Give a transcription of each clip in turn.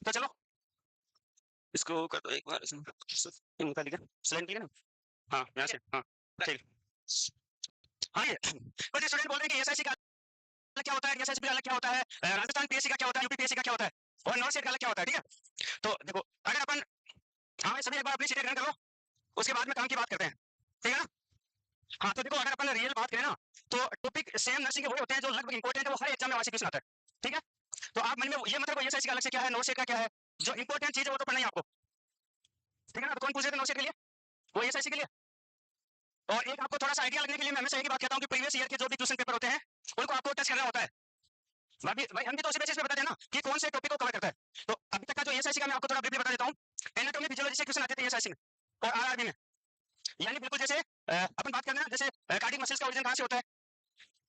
तो चलो इसको कर दो एक बार, निकाल लिया स्लाइड लिया ना। हाँ यहाँ से, हाँ ठीक। हाँ ये कुछ स्टूडेंट बोल रहे हैं कि एसआईसी का अलग क्या होता है, एसएसबी का अलग क्या होता है, राजस्थान पीएससी का क्या होता है, यूपी पीएससी का क्या होता है, और नॉर्थ स्टेट का अलग क्या होता है। ठीक है, तो देखो अगर अपन, हाँ सभी एक बार अपनी सीटें ग्रहण करो, उसके बाद में काम की बात करते हैं, ठीक है ना। हाँ तो देखो अगर अपन रियल बात करें ना, तो टॉपिक सेम नर्सिंग के वही होते हैं जो लगभग इंपॉर्टेंट है, वो हर एग्जाम में वार्षिक क्वेश्चन आता है। ठीक है, तो आप मन में ये मतलब एसआईसी का अलग से क्या है, नॉर्थ स्टेट का क्या है, जो इंपॉर्टेंट चीज है वो तो पढ़ना ही आपको। ठीक है ना, तो कौन पूछ रहे थे नॉर्थ स्टेट के लिए, वो एसआईसी के लिए। और एक आपको थोड़ा सा आइडिया लगने के लिए मैं हमेशा एक बात कहता हूँ कि प्रीवियस ईयर के जो भी क्वेश्चन पेपर होते हैं उनको आपको टच करना होता है। भाई हम भी तो उसी बेसिस पे बताते हैं ना कि कौन से टॉपिक को कवर करता है। तो अभी तक का जो एसआईसी का मैं आपको थोड़ा ब्रीफली बता देता हूँ। एनाटॉमी फिजियोलॉजी से क्वेश्चन आते थे एसआईसी में और आरआरबी में, यानी बिल्कुल जैसे अपन बात करना जैसे कार्डियक मसल्स का ओरिजिन कहाँ से होता है।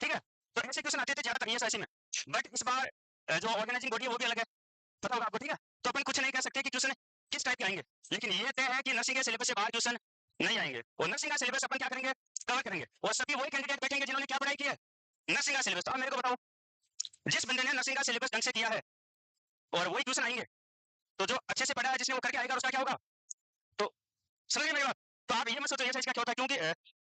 ठीक है, तो ऐसे क्वेश्चन आते थे ज्यादातर एसआईसी में। बट इस बार जो ऑर्गेनाइजिंग बॉडी है वो भी अलग है, पता होगा आपको। ठीक है, तो अपन कुछ नहीं कह सकते कि क्वेश्चन किस टाइप के आएंगे, लेकिन ये तय है कि नर्सिंग के सिलेबस से बाहर क्वेश्चन नहीं आएंगे। और नर्सिंग का सिलेबस अपन क्या करेंगे, कवर करेंगे, और सभी वही कैंडिडेट बैठेंगे जिन्होंने क्या पढ़ाई की है, नर्सिंग का सिलेबस। तो आप मेरे को बताओ, जिस बंदे ने नर्सिंग का सिलेबस ढंग से किया है और वही क्वेश्चन आएंगे, तो जो अच्छे से पढ़ा है जिसने वो करके आएगा उसका क्या होगा। तो समझ गए मेरी बात। तो आप ये मत सोचो ये इसका क्या होता है, क्योंकि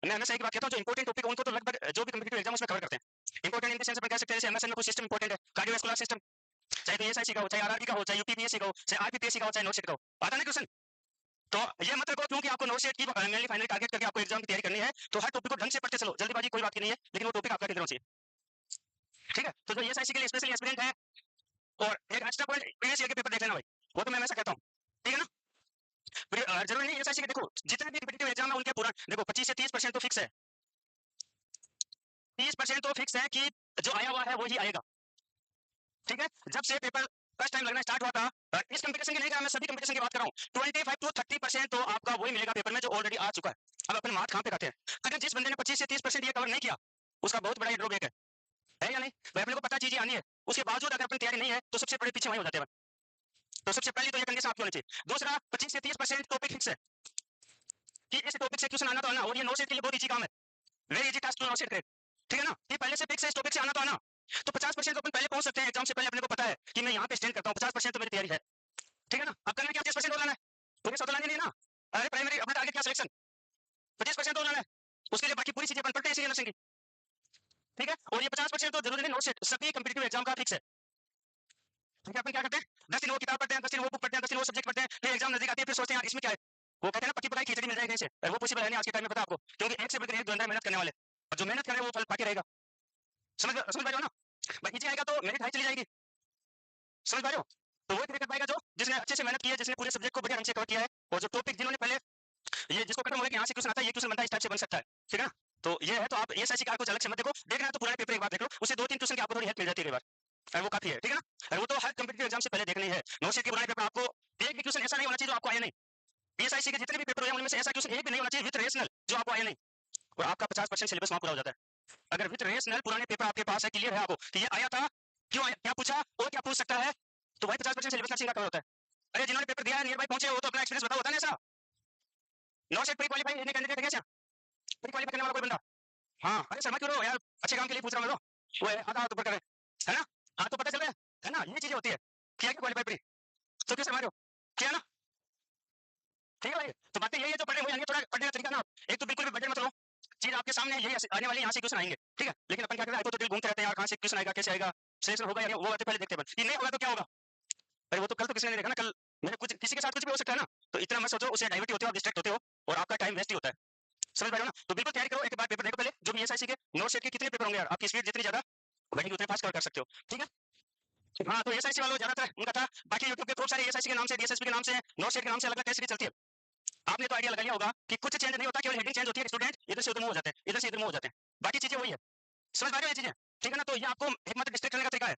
मैं हमेशा एक बात कहता हूँ, जो इंपॉर्टेंट टॉपिक उनको तो लगभग जो भी कम्पिटिटिव एग्जाम उसमें कवर करते हैं। इंपॉर्टेंट इन द सेंस अपन कह सकते हैं जैसे एमएसएन में कुछ सिस्टम इंपॉर्टेंट है, कार्डियोवास्कुलर सिस्टम, चाहे तो एसआईसी का हो, चाहे आरआरबी का हो, चाहे यूपीपीएससी का हो, चाहे आरपीपीएससी का हो, चाहे नॉर्थ स्टेट का हो, आता ना क्वेश्चन। तो ये मत रखो क्योंकि आपको नॉर्थ स्टेट की मेनली फाइनल टारगेट करके आपको एग्जाम की तैयारी करनी है, तो हर टॉपिक को ढंग से पढ़ते चलो, जल्दीबाजी कोई बात की नहीं है, लेकिन वो टॉपिक आपका क्लियर होना चाहिए। ठीक है, तो जो एसआईसी के लिए स्पेशली एस्पिरेंट है, और एक एक्स्ट्रा पॉइंट प्रीवियस ईयर के पेपर देख लेना भाई, वो तो मैं हमेशा कहता हूँ। ठीक है ना, जरूरी नहीं एसआईसी के, देखो जितने भी कम्पिटिटिव एग्जाम है उनके पूरा देखो 25 से 30% तो फिक्स है, 30% तो फिक्स है कि जो आया हुआ है वो ही आएगा। ठीक है, जब से पेपर फर्स्ट टाइम लगना स्टार्ट हुआ था, इस कंपटीशन की नहीं कहा, मैं सभी कंपटीशन की बात कर रहा हूँ, 25 to 30% तो आपका वही मिलेगा पेपर में जो ऑलरेडी आ चुका है। अब अपन मात कहां पे खाते हैं, अगर जिस बंदे ने 25 से 30% ये कवर नहीं किया उसका बहुत बड़ा ड्रॉबैक है या नहीं भाई। अपने को पता चीजें आनी है, उसके बावजूद अगर अपन तैयारी नहीं है तो सबसे बड़े पीछे वही हो जाते हैं। तो सबसे पहले तो ये कंडीशन आपकी होनी चाहिए। दूसरा, 25 से 30% टॉपिक फिक्स है कि इस टॉपिक से क्वेश्चन आना तो आना, और ये नो सेट के लिए बहुत इजी काम है, very easy task to no set. ठीक है ना, ये पहले से फिक्स है, इस टॉपिक से आना तो आना, तो 50% तो अपन पहले पहुंच सकते हैं एग्जाम से पहले। अपने को पता है कि मैं यहाँ पे स्टैंड करता हूँ, 50% तो मेरी तैयारी है। ठीक है ना, अब करना क्या, 30% और लाना है, तो ये लानी नहीं ना। अरे प्राइमरी अपना टारगेट क्या, सिलेक्शन, 25% और लाना है, उसके लिए बाकी पूरी चीजें अपन पढ़ते हैं इसीलिए नर्सिंग की। ठीक है, और ये 50% तो जरूरी नहीं, नो सेट सभी कंपीटिटिव एग्जाम का फिक्स है। ठीक है, अपन क्या करते हैं, 10 दिन वो किताब पढ़ते हैं, 10 दिन वो बुक पढ़ते हैं, 10 दिन वो सब्जेक्ट पढ़ते हैं, फिर एग्जाम नजदीक आती है, फिर सोचते हैं यार इसमें क्या है। वो कहते हैं ना पक्की पकाई खिचड़ी मिल जाएगी कहीं से, वो पॉसिबल है नहीं आज के टाइम में, पता आपको, क्योंकि एक से बढ़कर एक धुरंधर मेहनत करने वाले, और जो मेहनत करे वो फल पाके रहेगा। समझ पा रहे हो ना, भाई इजी आएगा तो मेरिट हाई चली जाएगी, समझ पा रहे हो। तो वो कर पाएगा जो जिसने अच्छे से मेहनत की है, जिसने पूरे सब्जेक्ट को बढ़िया ढंग से कवर किया है, और जो टॉपिक जिन्होंने पहले ये जिसको खत्म हो गया कि यहाँ से क्वेश्चन आता है, ये क्वेश्चन बनता है, इस टाइप से बन सकता है। ठीक है ना, तो ये है, तो आप एसआईसी कार को अलग से मत देखो, देखना है तो पुराने पेपर एक बार देख लो, उससे 2-3 क्वेश्चन की आपको थोड़ी हेल्प मिल जाती है कई बार, और वो काफी है। ठीक है ना, और वो तो हर कंपटीटिव एग्जाम से पहले देखनी है। नो सेट के पुराने पेपर आपको एक भी क्वेश्चन ऐसा नहीं होना चाहिए जो आपको आया नहीं। एसआईसी के जितने भी पेपर हुए उनमें से ऐसा क्वेश्चन एक भी नहीं होना चाहिए विद रेशनल जो आपको आया नहीं, और आपका 50% सिलेबस वहां पूरा हो जाता है। अगर विद रेशनल पुराने पेपर आपके पास है, क्लियर है आपको कि ये आया था, क्यों आया, क्या पूछा और क्या पूछ सकता है, तो भाई 50% सिलेबस नर्सिंग का कवर होता है। अरे जिन्होंने पेपर दिया है नियर बाय पहुंचे, वो तो अपना एक्सपीरियंस बताओ, होता है ना ऐसा। No set pre qualify candidate है क्या, प्री क्वालीफाई करने वाला कोई बंदा। हाँ, अरे शर्मा क्यों रहो यार, अच्छे काम के लिए पूछ रहा हूँ मैं तो, वो आधा हाथ ऊपर करे, है ना, हाँ तो पता चल रहा है ना, ये चीजें होती है, किया क्या क्वालीफाई प्री, तो क्यों शर्मा रहे हो, किया ना। ठीक है भाई, तो बातें यही है, जो पढ़ने हुए थोड़ा पढ़ने का तरीका ना, एक तो बिल्कुल भी बजट मत लो, चीज आपके सामने यही आने वाली, यहाँ से क्वेश्चन आएंगे। ठीक है, लेकिन अपन क्या करते हैं, तो दिल घूमते रहते हैं यार, कहाँ से क्वेश्चन आएगा, कैसे आएगा, सिलेक्शन होगा या नहीं, वो बातें पहले देखते हैं, ये नहीं होगा तो क्या होगा। अरे वो तो कल तो किसी ने नहीं देखा ना, कल मैंने कुछ किसी के साथ कुछ भी हो सकता है ना, तो इतना मत सोचो, उससे डाइवर्ट होते हो, डिस्ट्रैक्ट होते हो, और आपका टाइम वेस्ट ही होता है। समझ पा रहे हो ना, तो बिल्कुल तैयारी करो, एक बार पेपर देखो पहले, जो भी एसआईसी के नोट सेट के कितने पेपर होंगे यार, आपकी स्पीड जितनी ज्यादा बढ़ेगी उतने फास्ट कर सकते हो। ठीक है, हाँ तो एसआईसी वालों ज्यादातर उनका था, बाकी यूट्यूब पे खूब सारे एसआईसी के नाम से, डीएसएसपी के नाम से, नोट सेट के नाम से अलग टेस्ट सीरीज चलती है। आपने तो आइडिया लगा लिया होगा कि कुछ चेंज नहीं होता, केवल हेडिंग चेंज होती है, स्टूडेंट इधर से उधर मूव हो जाते हैं, इधर से इधर मूव हो जाते हैं, बाकी चीजें वही है। समझ पा रहे हो ये चीजें। ठीक है ना, तो ये आपको हिम्मत डिस्ट्रैक्ट करने का तरीका है।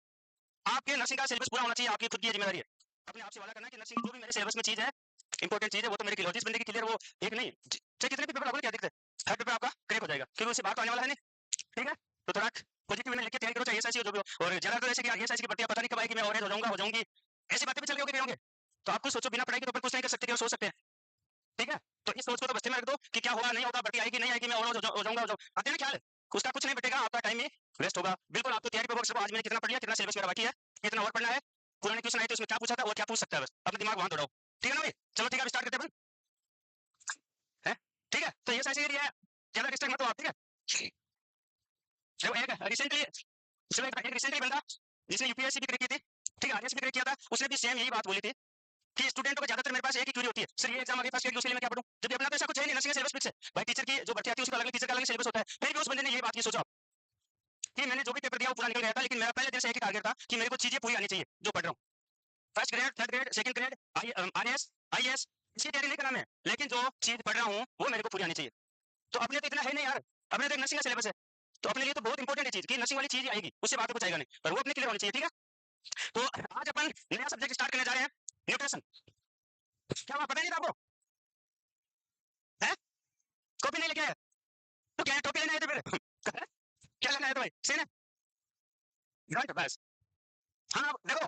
आपके नर्सिंग का सिलेबस पूरा होना चाहिए, आपकी खुद की जिम्मेदारी है, अपने आप से वादा करना है कि नर्सिंग जो भी मेरे सिलेबस में चीज है, इंपॉर्टेंट चीज है, वो तो मेरे क्लियर होती है, इस बंदे की क्लियर, वो एक नहीं चाहे कितने भी पेपर आपको क्या दिखते हैं, हर पेपर आपका क्रैक हो जाएगा, क्योंकि उससे बाहर तो आने वाला है नहीं। ठीक है, तो थोड़ा पॉजिटिव में लेके तैयारी करो, चाहे एसआईसी हो जो भी हो, और ज्यादातर ऐसे कि एसआईसी की भर्ती पता नहीं कब आएगी, मैं ऑरेंज हो जाऊंगी, ऐसी बातें भी चल रही होंगे, तो आप कुछ सोचो, बिना पढ़ाई के तो अपन कुछ नहीं कर सकते, सोच सकते हैं। ठीक है, तो इस सोच को तो बस्ते में रख दो कि क्या होगा नहीं होगा, भर्ती आएगी नहीं आएगी, मैं ऑरेंज हो जाऊंगा आते ना ख्याल, उसका कुछ नहीं बटेगा, आपका टाइम ही वेस्ट होगा। बिल्कुल आप तो तैयारी पे फोकस करो, आज मैंने कितना पढ़ लिया, कितना सिलेबस मेरा बाकी है, कितना और पढ़ना है, पुराने क्वेश्चन आए थे उसमें क्या पूछा था और क्या पूछ सकता है, बस अपना दिमाग वहां दौड़ाओ, ठीक है ना भाई। चलो ठीक है, स्टार्ट करते हैं अपन, है ठीक है। तो ये ऐसे ही है, ज्यादा डिस्ट्रैक्ट मत हो आप, ठीक है। देखो एक रिसेंटली, चलो एक रिसेंटली बंदा जिसने यूपीएससी भी क्रैक की थी, ठीक है, आरएस भी क्रैक किया था, उसने भी सेम यही बात बोली थी कि स्टूडेंटों को ज्यादातर मेरे पास एक ही क्वेरी होती है, सर ये एग्जाम आगे पास किया उसके लिए मैं क्या पढूं, जब अपना तो ऐसा कुछ है नहीं, नर्सिंग सिलेबस फिक्स है भाई, टीचर की जो भर्ती आती है उसका अलग टीचर का अलग सिलेबस होता है। फिर भी उस बंदे ने ये बात की, सोचो आप कि मैंने जो भी पेपर दिया वो पूरा निकल गया था, लेकिन मेरा पहले दिन से एक ही टारगेट था कि मेरे को चीजें पूरी आनी चाहिए जो पढ़ रहा हूँ, first grade, third grade, second grade, RS, IAS, इसकी तैयारी नहीं करना मैं, लेकिन जो चीज पढ़ रहा हूँ वो मेरे को पूरी आनी चाहिए। तो अपने तो इतना है नहीं यार, अपने तो एक नर्सिंग का सिलेबस है, तो अपने लिए तो बहुत इंपॉर्टेंट है चीज कि नर्सिंग वाली चीज आएगी, उससे बात कुछ आएगा नहीं, पर वो अपने क्लियर होनी चाहिए, ठीक है। तो आज अपन नया सब्जेक्ट स्टार्ट करने जा रहे हैं, न्यूट्रिशन। क्या हुआ, पता नहीं था आपको? है कॉपी नहीं लेके आए तो क्या टोपी लेने आए थे फिर? क्या लेना है तो भाई, सीन है डोंट बस। हाँ देखो,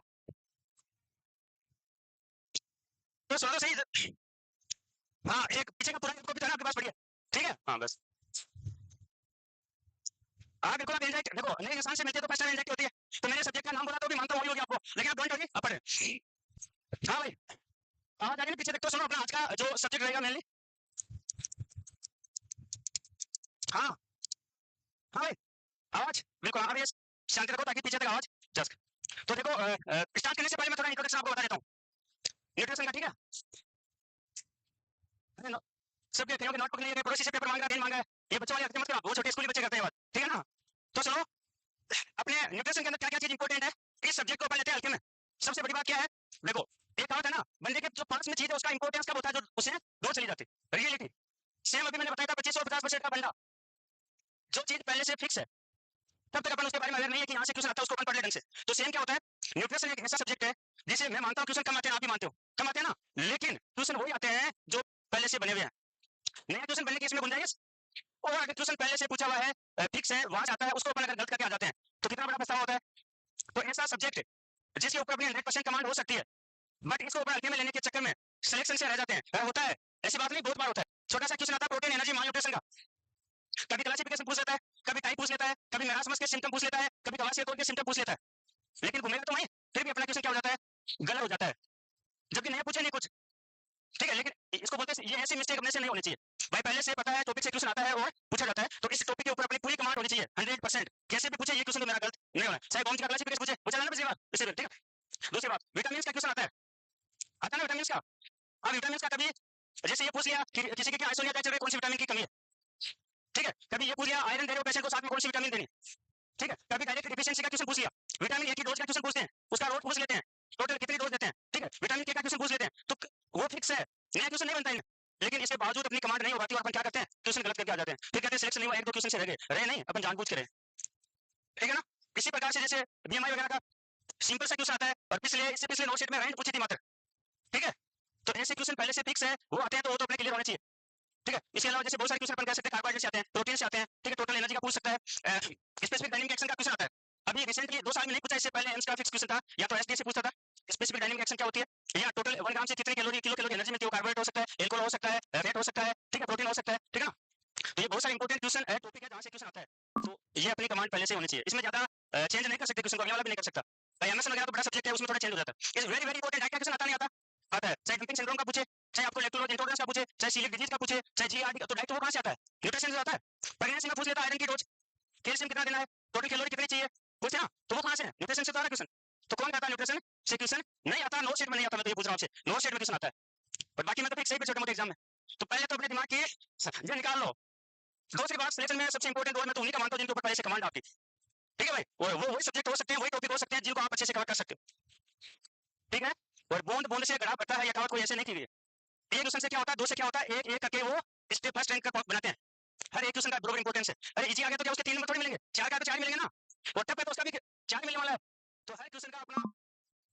तो सुनो तो सही, हाँ एक पीछे का पूरा कॉपी था ना आपके पास, बढ़िया, ठीक है, हाँ बस। हाँ बिल्कुल, आप इंजेक्ट देखो, नए इंसान से मिलते हैं तो पहचान इंजेक्ट होती है, तो मैंने सब्जेक्ट का नाम बोला तो भी मानता हूँ वही हो गया आपको, लेकिन आप डोंट वरी, आप पढ़े। हाँ भाई, आज आगे पीछे देखते हो, सुनो अपना आज का जो सब्जेक्ट रहेगा मेनली। हाँ हाँ भाई, आवाज बिल्कुल, हाँ भैया शांति रखो ताकि पीछे तक आवाज जस्ट। तो देखो स्टार्ट करने से पहले मैं थोड़ा इंट्रोडक्शन आपको बता देता हूँ न्यूट्रिशन का, ठीक है। सबके कहीं नोट पकड़ लिए, पड़ोसी से पेपर मांग रहा है, मांगा है, ये बच्चों वाली हरकतें मत करो, वो छोटे स्कूली बच्चे करते हैं बात, ठीक है ना। तो सुनो, अपने न्यूट्रिशन के अंदर क्या क्या चीज इंपॉर्टेंट है, इस सब्जेक्ट को अपन लेते हैं हल्के में। सबसे बड़ी बात क्या है, देखो एक कहावत है ना, बंदे के जो पास में चीज है उसका इंपॉर्टेंस कब होता है, जो उसे दूर चली जाती है, रियलिटी। सेम अभी मैंने बताया था 25 और 50% का बंदा, जो चीज पहले से फिक्स है तब तक अपन उसके बारे में अवेयर नहीं है कि यहाँ से क्वेश्चन आता है उसको अपन पढ़ ले ढंग से। तो सेम क्या होता है, न्यूट्रिशन एक ऐसा सब्जेक्ट है जिसे मैं मानता हूँ क्वेश्चन कम आते हैं, आप भी मानते हो कम आते हैं ना, लेकिन क्वेश्चन वही आते हैं जो पहले से बने हुए हैं, नया क्वेश्चन बनने की इसमें गुंजाइश, और अगर क्वेश्चन पहले से पूछा हुआ है फिक्स है वहां से आता है, उसको अपन अगर गलत करके आ जाते हैं तो कितना बड़ा पछतावा होता है। तो ऐसा सब्जेक्ट जिसके ऊपर अपनी 100% कमांड हो सकती है, बट इसको ऊपर हल्के में लेने के चक्कर में सिलेक्शन से रह जाते हैं, होता है ऐसी बात नहीं, बहुत बार होता है। छोटा सा क्वेश्चन आता है प्रोटीन एनर्जी मायोट्रेशन का, कभी क्लासिफिकेशन पूछ लेता है, कभी टाइप पूछ लेता है, कभी मेरास्मस के सिम्टम पूछ लेता है, कभी कवासिया तौर के सिम्टम पूछ लेता है, लेकिन घूमेगा तो वहीं, फिर भी अपना क्वेश्चन क्या हो जाता है, गलत हो जाता है, जबकि नया पूछे नहीं कुछ, ठीक है। लेकिन इसको बोलते हैं, ये ऐसी मिस्टेक अपने से नहीं होनी चाहिए भाई, पहले से पता है टॉपिक से क्वेश्चन आता है और पूछा जाता है, तो इस टॉपिक के ऊपर अपनी पूरी कमांड होनी चाहिए 100%, कैसे भी पूछे ये क्वेश्चन तो मेरा गलत नहीं होना, चाहे कौन सा क्लासिफिकेशन पूछे, पूछा ना पिछली बार, इससे ठीक है। दूसरी बात, विटामिन का क्वेश्चन आता है ना विटामिन का, अब विटामिन का कभी जैसे ये पूछ लिया कि किसी के क्या आइसोनिया चल रही है, कौन सी विटामिन की कमी है, ठीक है, कभी ये पूछ लिया आयरन दे रहे हो पेशेंट को, साथ में कौन सी विटामिन देनी है, ठीक है, कभी डायरेक्ट डिफिशिएंसी का क्वेश्चन पूछ लिया, विटामिन ए की डोज का क्वेश्चन पूछते हैं, उसका रोट पूछ लेते हैं, टोटल कितनी डोज देते हैं, ठीक है, विटामिन के का क्वेश्चन पूछ लेते हैं, तो वो फिक्स है, नया क्वेश्चन नहीं बनता है, लेकिन इसके बावजूद अपनी कमांड नहीं हो पाती और अपन क्या करते हैं, क्वेश्चन गलत करके आ जाते हैं, फिर कहते हैं सिलेक्शन नहीं हुआ, एक दो क्वेश्चन से रह गए, रहे नहीं, अपन जानबूझ के रहे, ठीक है ना। इसी प्रकार से जैसे बीएमआई वगैरह का सिंपल सा क्वेश्चन आता है, और पिछले इससे पिछले नोट शीट में रैंक पूछी थी मात्र, ठीक है, तो ऐसे क्वेश्चन पहले से फिक्स है वो आते हैं, तो वो तो अपने क्लियर होने चाहिए, ठीक है। इसके अलावा जैसे बहुत सारे क्वेश्चन अपन कह सकते हैं, कार्बोहाइड्रेट से आते हैं, प्रोटीन से आते हैं, ठीक है, टोटल एनर्जी का पूछ सकता है, स्पेसिफिक डायनामिक एक्शन का क्वेश्चन आता है, अभी रिसेंटली 2 साल में नहीं पूछा, इससे पहले एम्स का फिक्स क्वेश्चन था, या तो एसटी से पूछता था स्पेसिफिक डायनामिक एक्शन क्या होती है, या टोटल 1 ग्राम से कितने कैलोरी किलो कैलोरी एनर्जी मिलती है, कार्बोहाइड्रेट हो सकता है, एल्कोहल हो सकता है, फैट हो सकता है, ठीक है, प्रोटीन हो सकता है, ठीक है ना। तो ये बहुत सारे इंपॉर्टेंट क्वेश्चन है, टॉपिक है जहां से क्वेश्चन आता है, तो ये अपनी कमांड पहले से होनी चाहिए, इसमें ज्यादा चेंज नहीं कर सकते, क्वेश्चन को अगला वाला भी नहीं कर सकता भाई, एमएस वगैरह तो बड़ा सब्जेक्ट है, उसमें थोड़ा चेंज हो जाता है, इज वेरी वेरी इंपॉर्टेंट, क्या क्वेश्चन आता नहीं आता, आता है, चाहे डंपिंग सिंड्रोम का पूछे, चाहे आपको इलेक्ट्रोलाइट इंटॉलरेंस का पूछे, चाहे सीलिक डिजीज का पूछे, चाहे जीआरडी का, तो डायरेक्ट वो कहां से आता है, न्यूट्रिशन से आता है। प्रेगनेंसी में पूछ लेता है आयरन की डोज, कैल्शियम कितना देना है, टोटल कैलोरी कितनी चाहिए, पूछते ना, तो वो कहां से है, न्यूट्रिशन से तो आ रहा है क्वेश्चन। तो कौन कहता है न्यूट्रिशन से क्वेश्चन नहीं आता, नोट शीट में नहीं आता, मैं तो ये पूछ रहा हूं आपसे, नोट शीट में क्वेश्चन आता है, पर बाकी मैं तो फिक्स सही पे छोटे मोटे एग्जाम में, तो पहले तो अपने दिमाग की ये निकाल लो। दूसरी बात, सिलेक्शन में सबसे इंपॉर्टेंट रोल मैं तो उन्हीं का मानता हूं जिनके ऊपर पहले से कमांड आपकी, ठीक है भाई, और वो वही सब्जेक्ट हो सकते हैं, वही टॉपिक हो सकते हैं जिनको आप अच्छे से कवर कर सकते हो, ठीक है। और बूंद बूंद से गड़ा बढ़ता है, ये कहावत कोई ऐसे नहीं की हुई है, एक क्वेश्चन से क्या होता है, दो से क्या होता है, एक एक करके वो स्टेप फर्स्ट रैंक का बनाते हैं, हर एक क्वेश्चन का बराबर इंपॉर्टेंस है, अरे इजी आ गया तो क्या उसके 3 नंबर थोड़ी मिलेंगे, 4 का तो 4 मिलेंगे ना, और टफ है तो उसका भी 4 मिलने वाला है, तो हर क्वेश्चन का अपना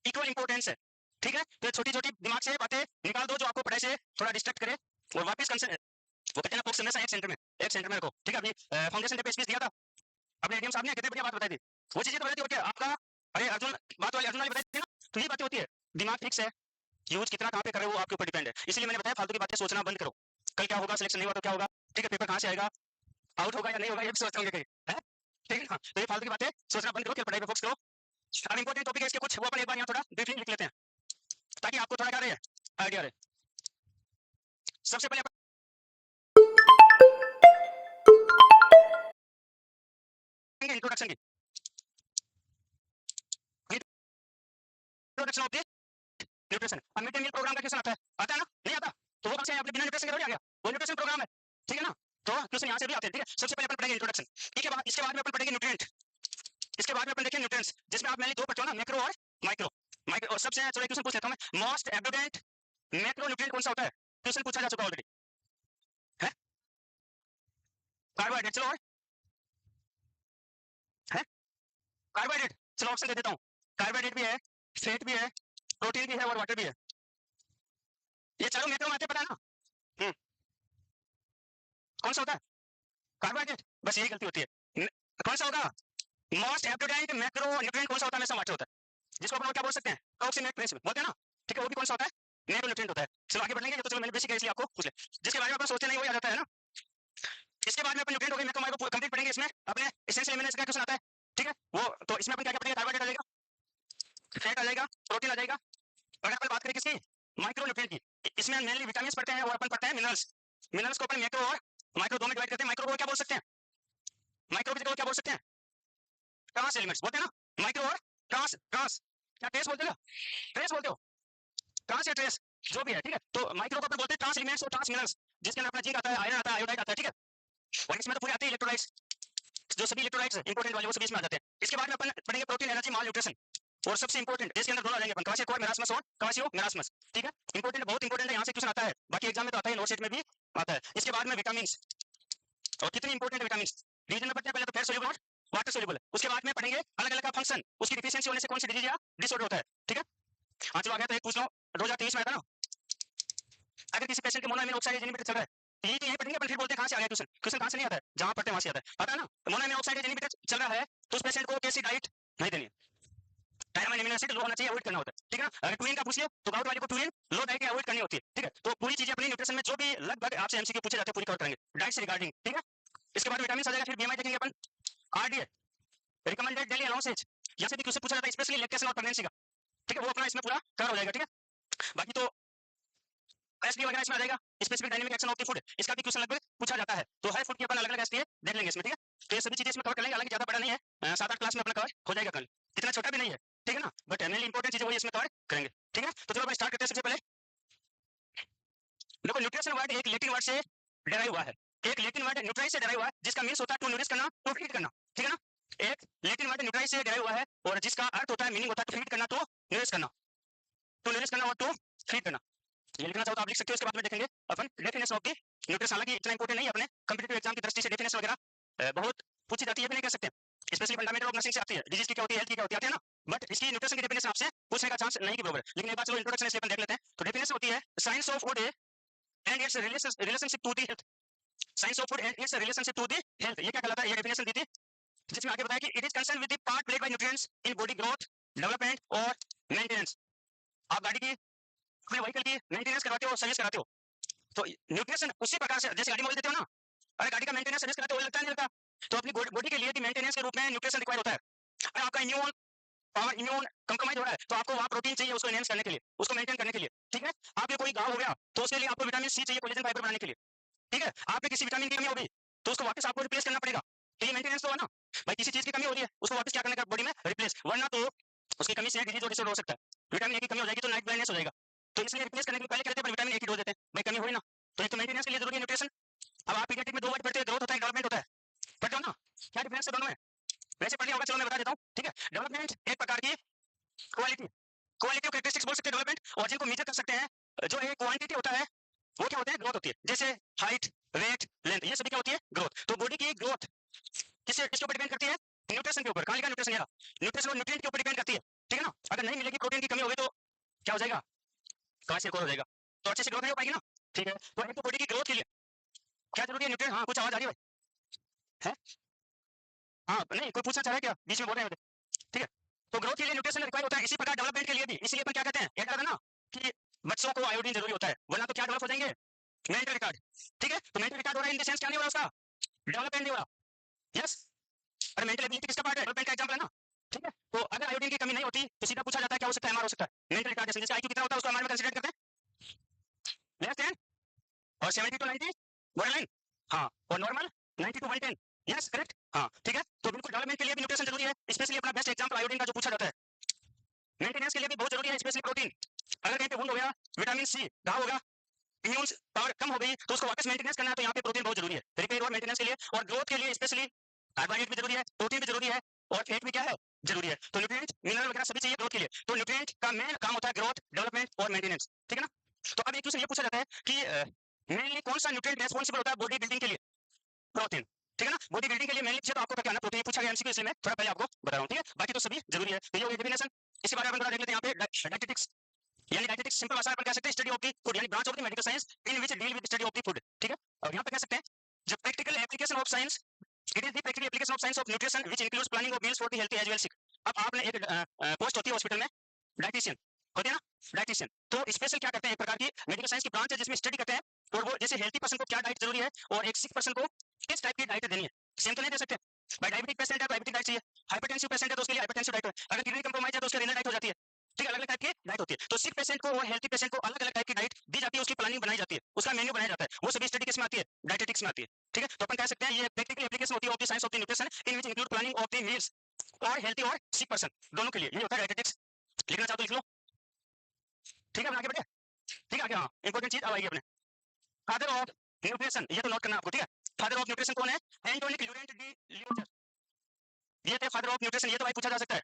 इक्वल इंपॉर्टेंस है, ठीक है। तो छोटी छोटी दिमाग से बातें निकाल दो जो आपको पढ़ाई से थोड़ा डिस्ट्रैक्ट करे, और वापस वो कहते हैं फोकस हमेशा एक सेंटर में रखो, ठीक है। अभी फाउंडेशन डे पे स्पीच दिया था अपने एडीएम साहब ने, कितनी बढ़िया बात बताई थी, वो चीजें तो बताई थी, और क्या आपका, अरे अर्जुन बात वाली अर्जुन वाली बताई थी ना, तो ये बातें होती है, दिमाग फिक्स है, यूज कितना कहाँ पे कर रहे हो वो आपके ऊपर डिपेंड है, इसलिए मैंने बताया फालतू की बातें सोचना बंद करो, कल क्या होगा, सिलेक्शन नहीं हुआ तो क्या होगा, ठीक है, पेपर कहाँ से आएगा, आउट होगा या नहीं होगा, ये भी सोचते होंगे कहीं, है ठीक है ना। तो ये फालतू की बातें सोचना बंद करो, कि पढ़ाई पे फोकस करो, अब इंपॉर्टेंट टॉपिक है इसके कुछ, वो अपन एक बार यहाँ थोड़ा ब्रीफली लिख लेते हैं ताकि आपको थोड़ा क्या रहे आइडिया रहे। सबसे पहले इंट्रोडक्शन की, इंट्रोडक्शन ऑफ द न्यूट्रिशन। अब मिड डे मील प्रोग्राम का क्वेश्चन आता है ना, नहीं आता तो वो कब से आपने बिना न्यूट्रिशन के थोड़ी आ गया, वो न्यूट्रिशन प्रोग्राम है, ठीक है ना। तो क्वेश्चन यहाँ से भी आते हैं, ठीक है। सबसे पहले अपन पढ़ेंगे इंट्रोडक्शन, ठीक है। इसके बाद में अपन पढ़ेंगे न्यूट्रिएंट, इसके बाद में अपन देखेंगे न्यूट्रिएंट्स, जिसमें आप मेनली दो पढ़ते हो ना, मैक्रो और माइक्रो। माइक्रो और सबसे चलो एक क्वेश्चन पूछ लेता हूं मैं, मोस्ट एब्ंडेंट मैक्रो न्यूट्रिएंट कौन सा होता है? क्वेश्चन पूछा जा चुका ऑलरेडी है, कार्बोहाइड्रेट। चलो और है कार्बोहाइड्रेट, चलो ऑप्शन दे देता हूं, कार्बोहाइड्रेट भी है, फैट भी है, प्रोटीन भी है और वाटर भी है। ये चारों मैक्रो में आते, पता है ना। कौन सा होता है? कार्बोहाइड्रेट, बस यही गलती होती है। कौन सा होगा मोस्ट एब्ंडेंट मैक्रो न्यूट्रिएंट, कौन सा होता है? हमेशा वाटर होता है, जिसको अपन क्या बोल सकते हैं, प्रोक्सीमेट प्रिंसिपल बोलते हैं ना, ठीक है। वो भी कौन सा होता है? मैक्रो न्यूट्रिएंट होता है। चलो आगे बढ़ेंगे, तो चलो मैंने बेसिक है इसलिए आपको पूछ ले, जिसके बारे में अपन सोचते नहीं वही आ जाता है ना। इसके बाद में अपन न्यूट्रिएंट हो गए, मैक्रो माइक्रो कंप्लीट पढ़ेंगे। इसमें अपने एसेंशियल एलिमेंट्स का क्वेश्चन आता है, ठीक है। वो तो इसमें अपन क्या क्या पढ़ेंगे, कार्बोहाइड्रेट आ जाएगा, फैट आ जाएगा, प्रोटीन आ जाएगा। अगर अपन बात करें किसकी, माइक्रो न्यूट्रिएंट की, इसमें मेनली विटामिन पढ़ते हैं और अपन पढ़ते हैं मिनरल्स। मिनरल्स को अपन मैक्रो और माइक्रो दो में डिवाइड करते हैं। माइक्रो को क्या बोल सकते हैं, माइक्रो की जगह क्या बोल सकते हैं, ट्रांस एलिमेंट्स बोलते हैं ना, माइक्रो और ट्रांस। ट्रांस क्या ट्रेस बोलते हो, ट्रेस बोलते हो, ट्रांस या ट्रेस जो भी है, ठीक है। तो माइक्रो को अपन बोलते हैं ट्रांस एलिमेंट्स और ट्रांस मिनरल्स, जिसके अंदर अपना जिंक आता है, आयरन आता है, आयोडाइड आता है, ठीक है। और इसमें तो पूरे आते हैं इलेक्ट्रोलाइट्स, जो सभी इलेक्ट्रोलाइट्स इंपॉर्टेंट वाले वो सभी इसमें आ जाते हैं। इसके बाद में अपन पढ़ेंगे प्रोटीन, एनर्जी, माल न्यूट्रिशन, और सबसे इंपॉर्टेंट इसके अंदर दोनों आ जाएंगे अपन, क्वासियो मेरास्मस और क्वासियो मेरास्मस, ठीक है। इंपॉर्टेंट, बहुत इंपॉर्टेंट है, यहाँ से क्वेश्चन आता है, बाकी एग्जाम में तो आता है, नोट सेट में भी आता है। इसके बाद में विटामिन, और कितनी इंपॉर्टेंट विटामिन रीजन में पढ़ते हैं, पहले तो फैट सोल्यूबल और वाटर सोल्यूबल। उसके बाद में पढ़ेंगे अलग अलग का फंक्शन, उसकी डिफिशियंसी होने से कौन सी डिजीज या डिसऑर्डर होता है, ठीक है। हाँ चलो आ गया, तो एक पूछ लो, 2023 में आया था ना, अगर किसी पेशेंट के मोनोअमीन ऑक्साइड इनहिबिटर चल रहा है, ये तो यही पढ़ेंगे अपन, फिर बोलते हैं कहां से आ गया क्वेश्चन, क्वेश्चन कहां से नहीं आता है, जहां पढ़ते हैं वहां से आता है, पता है ना। मोनोअमीन ऑक्साइड इनहिबिटर चल रहा है, तो उस पेशेंट को कैसी डाइट नहीं देनी है, टायरामाइन अमीनो एसिड लो होना चाहिए, अवॉइड करना होता है, ठीक है ना। अगर ट्विन का पूछिए तो गाउट वाले को ट्विन लो डाइट अवॉइड करनी होती है, ठीक है। तो पूरी चीजें अपनी न्यूट्रिशन में जो भी लगभग आपसे एमसीक्यू पूछे जाते हैं पूरी कवर करेंगे डाइट से रिगार्डिंग, ठीक है। इसके बाद विटामिन आ जाएगा, फिर बीएमआई देखेंगे अपन, आरडीए रिकमेंडेड डेली अलाउंसेज, यहाँ से भी क्वेश्चन पूछा जाता है स्पेशली लैक्टेशन और प्रेगनेंसी का, ठीक है। वो अपना इसमें पूरा कवर हो जाएगा, ठीक है। बाकी तो एसडी वगैरह इसमें आ जाएगा, specific dynamic action of the food, इसका भी क्वेश्चन लगभग पूछा जाता है। तो हर फूड की अपन अलग अलग एसडी देख लेंगे इसमें, ठीक है। तो ये सभी चीजें इसमें कवर कर लेंगे, हालांकि ज्यादा बड़ा नहीं है, 7-8 क्लास में अपना कवर हो जाएगा, कल इतना छोटा भी नहीं है, ठीक है ना। बट मेनली इंपॉर्टेंट चीजें वही इसमें कवर करेंगे, ठीक है। तो चलो अपन स्टार्ट करते हैं। सबसे पहले देखो, न्यूट्रिशन वर्ड एक लैटिन वर्ड से डेराइव हुआ है, एक लैटिन वर्ड न्यूट्राइज से डेराइव हुआ है, जिसका मीन्स होता है टू न्यूट्रिश करना, टू फीड करना, ठीक है ना। एक लैटिन वर्ड न्यूट्राइज से डेराइव हुआ है और जिसका अर्थ होता है, मीनिंग होता है टू फीड करना, तो न्यूट्रिश करना, टू न्यूट्रिश करना और टू फीड करना। ये लिखना चाहो तो आप लिख सकते हो। इसके बाद में देखेंगे अपन डेफिनेशन ऑफ द न्यूट्रिशन, हालांकि इतना इंपॉर्टेंट नहीं है, अपने कॉम्पिटिटिव एग्जाम की दृष्टि से डेफिनेशन वगैरह बहुत पूछी जाती है, भी नहीं कह सकते, स्पेशली फंडामेंटल ऑफ नर्सिंग से आती है, डिजीज की क्या होती है, हेल्थ की क्या होती है, आती है ना। बट इसकी न्यूट्रिशन की डेफिनेशन आपसे पूछने का चांस नहीं की बराबर, लेकिन एक बार चलो इंट्रोडक्शन इसलिए अपन देख लेते हैं। तो डेफिनेशन होती है science of food and its relationship to the health, science of food and its relationship to the health, ये क्या कहलाता है, ये डेफिनेशन दी थी, जिसमें आगे बताया कि it is concern with the part played by nutrients in body growth, development और मेंटेनेंस। आप गाड़ी की अपने व्हीकल की मेंटेनेंस करवाते हो, सर्विस कराते हो, तो न्यूट्रिशन उसी प्रकार से, जैसे गाड़ी में ऑयल देते हो ना, अरे गाड़ी का मेंटेनेंस सर्विस कराते हो, ऑयल लगता नहीं लगता, तो अपनी बॉडी के लिए भी मेंटेनेंस के रूप में न्यूट्रिशन रिक्वायर होता है। अगर आपका इम्यून पावर, इम्यून कम्प्रोमाइज हो रहा है, तो आपको वहां प्रोटीन चाहिए उसको एनहेंस करने के लिए, उसको मेंटेन करने के लिए, ठीक है। आपके कोई घाव हो गया तो उसके लिए आपको विटामिन सी चाहिए, कोलेजन फाइबर बनाने के लिए, ठीक है। आपके किसी विटामिन की कमी होगी तो उसको वापस आपको रिप्लेस करना पड़ेगा, तो ये मेंटेनेंस तो है ना भाई। किसी चीज की कमी हो रही है, उसको वापस क्या करने का, बॉडी में रिप्लेस, वरना तो उसकी कमी से डिजीज और डिसऑर्डर हो सकता है। विटामिन ए की कमी हो जाएगी तो नाइट ब्लाइंडनेस हो जाएगा, तो इसलिए रिप्लेस करने के लिए पहले क्या देते हैं, विटामिन ए की डोज देते हैं भाई, कमी हुई ना, तो एक तो मेंटेनेंस के लिए जरूरी है न्यूट्रिशन। अब आप पीडियाट्रिक में दो वर्ड पढ़ते हैं, ग्रोथ होता है, डेवलपमेंट होता है, पढ़ते हो ना, क्या डिफरेंस है दोनों में, वैसे पढ़ लिया होगा, चलो मैं बता देता हूँ, ठीक है। डेवलपमेंट एक प्रकार की क्वालिटी, क्वालिटी कैरेक्टरिस्टिक्स बोल सकते हैं डेवलपमेंट, और जिनको मेजर कर सकते हैं, जो एक क्वांटिटी होता है वो क्या होता है, ग्रोथ होती है, जैसे हाइट, वेट, लेंथ, ये सभी क्या होती है, ग्रोथ। तो बॉडी की ग्रोथ किससे, किसके ऊपर डिपेंड करती है, न्यूट्रिशन के ऊपर। कहां लिखा न्यूट्रिशन, यार न्यूट्रिशन और न्यूट्रिएंट के ऊपर डिपेंड करती है, ठीक है ना। अगर नहीं मिलेगी, प्रोटीन की कमी होगी, तो क्या हो जाएगा, कहां से हो जाएगा, तो अच्छे से ग्रोथ नहीं हो पाएगी ना, ठीक है। तो एक तो बॉडी की ग्रोथ के लिए क्या जरूरी है, न्यूट्रिएंट। हाँ कुछ आवाज आ रही है, हाँ नहीं कोई पूछना चाह रहा है क्या, बीच में बोल रहे हैं, ठीक है। तो ग्रोथ के लिए न्यूट्रिशन रिक्वायर होता है, इसी प्रकार डेवलपमेंट के लिए भी, इसलिए अपन क्या कहते हैं, कहते हैं ना कि बच्चों को आयोडीन जरूरी होता है, वरना तो क्या डेवलप हो जाएंगे, मेंटल रिटार्ड, ठीक है। तो मेंटल रिटार्ड हो रहा है, इन द सेंस क्या नहीं हो रहा उसका, डेवलपमेंट नहीं हो रहा, यस। अरे मेंटल एबिलिटी किसका पार्ट है, डेवलपमेंट का एग्जांपल है ना। ठीक है, तो अगर आयोडीन की कमी नहीं होती तो सीधा पूछा जाता है क्या हो सकता है, एमआर हो सकता है, मेंटल रिटार्डेशन। जिसका आईक्यू कितना होता है उसको एमआर में कंसीडर करते हैं, लेस देन और 70 टू 90 बॉर्डरलाइन, हाँ, और नॉर्मल 90 टू 110, यस करेक्ट, हाँ ठीक है। तो बिल्कुल डेवलपमेंट के लिए भी न्यूट्रिशन जरूरी है, स्पेशली अपना बेस्ट एग्जांपल आयोडीन का जो पूछा जाता है। मेंटेनेंस के लिए भी बहुत जरूरी है, स्पेशली प्रोटीन। अगर कहीं पे वुंड हो गया, विटामिन सी घाव होगा, इम्यून पावर कम हो गई तो उसको वापस मेंटेनेंस करना है, तो यहाँ पे प्रोटीन बहुत जरूरी है रिपेयर और मेंटेनेंस के लिए, और ग्रोथ के लिए स्पेशली कार्बोहाइड्रेट भी जरूरी है, प्रोटीन भी जरूरी है, और फैट भी क्या है जरूरी है। तो न्यूट्रिएंट मिनरल वगैरह सभी चाहिए ग्रोथ के लिए। तो न्यूट्रिएंट का मेन काम होता है ग्रोथ, डेवलपमेंट और मेंटेनेंस, ठीक है ना। तो अब एक क्वेश्चन ये पूछा जाता है कि मेनली कौन सा न्यूट्रिएंट रेस्पॉन्सिबल होता है बॉडी बिल्डिंग के लिए, प्रोटीन, ठीक है ना। बॉडी बिल्डिंग के लिए मेनली तो आपको क्या करना, प्रोटीन पूछा गया एमसीक्यू, इसलिए मैं थोड़ा पहले आपको बता रहा हूँ, ठीक है, बाकी तो सभी जरूरी है। तो ये हो गया डेफिनेशन। इसके बारे में हम थोड़ा देख लेते हैं यहाँ पे, डाइटेटिक्स यानी डाइटेटिक्स सिंपल भाषा में अपन कह सकते हैं स्टडी ऑफ द फूड, यानी branch of the medical science in which deal with study of the food, ठीक है। और यहाँ पे कह सकते हैं जो practical application of science, it is the practical application of science of nutrition which includes planning of meals for the healthy as well sick. अब आपने एक पोस्ट होती है हॉस्पिटल में, डाइटिशियन होती है ना, डाइटिशियन। तो स्पेशल क्या करते हैं, एक प्रकार की मेडिकल साइंस की ब्रांच है जिसमें स्टडी करते हैं, और वो जैसे हेल्थी पर्सन को क्या डाइट जरूरी है और एक सिक पर्सन को किस टाइप की डाइट देनी है, सेम तो नहीं दे सकते। भाई डायबिटिक पेशेंट है तो डायबिटिक डाइट चाहिए, हाइपरटेंसिव पेशेंट है तो उसके लिए हाइपरटेंसिव डाइट है, अगर किडनी कंप्रोमाइज है तो उसके रिनल डाइट हो जाती है, ठीक है, अलग अलग टाइप की डाइट होती है। तो सिक पेशेंट को और हेल्थी पेशेंट को अलग अलग टाइप की डाइट दी जाती है, उसकी प्लानिंग बनाई जाती है, उसका मेन्यू बनाया जाता है, वो सभी स्टडी किसमें आती है, डाइटेटिक्स में आती है, ठीक है। तो अपन कह सकते हैं ये प्रैक्टिकल एप्लीकेशन होती है of the science of the nutrition in which include planning of the meals और हेल्थी और सिक पर्सन दोनों के लिए, ये होता है डाइटेटिक्स। लिखना चाहो तो लिख लो, ठीक है, आगे बढ़े, ठीक है आगे, हाँ इंपॉर्टेंट चीज अब आएगी अपने, फादर ऑफ न्यूट्रिशन, ये तो नोट करना आपको, ठीक है। फादर ऑफ न्यूट्रिशन कौन है, एंटोनिक ल्यूरेंट डी लियोजर, ये थे फादर ऑफ न्यूट्रिशन, ये तो भाई पूछा जा सकता है,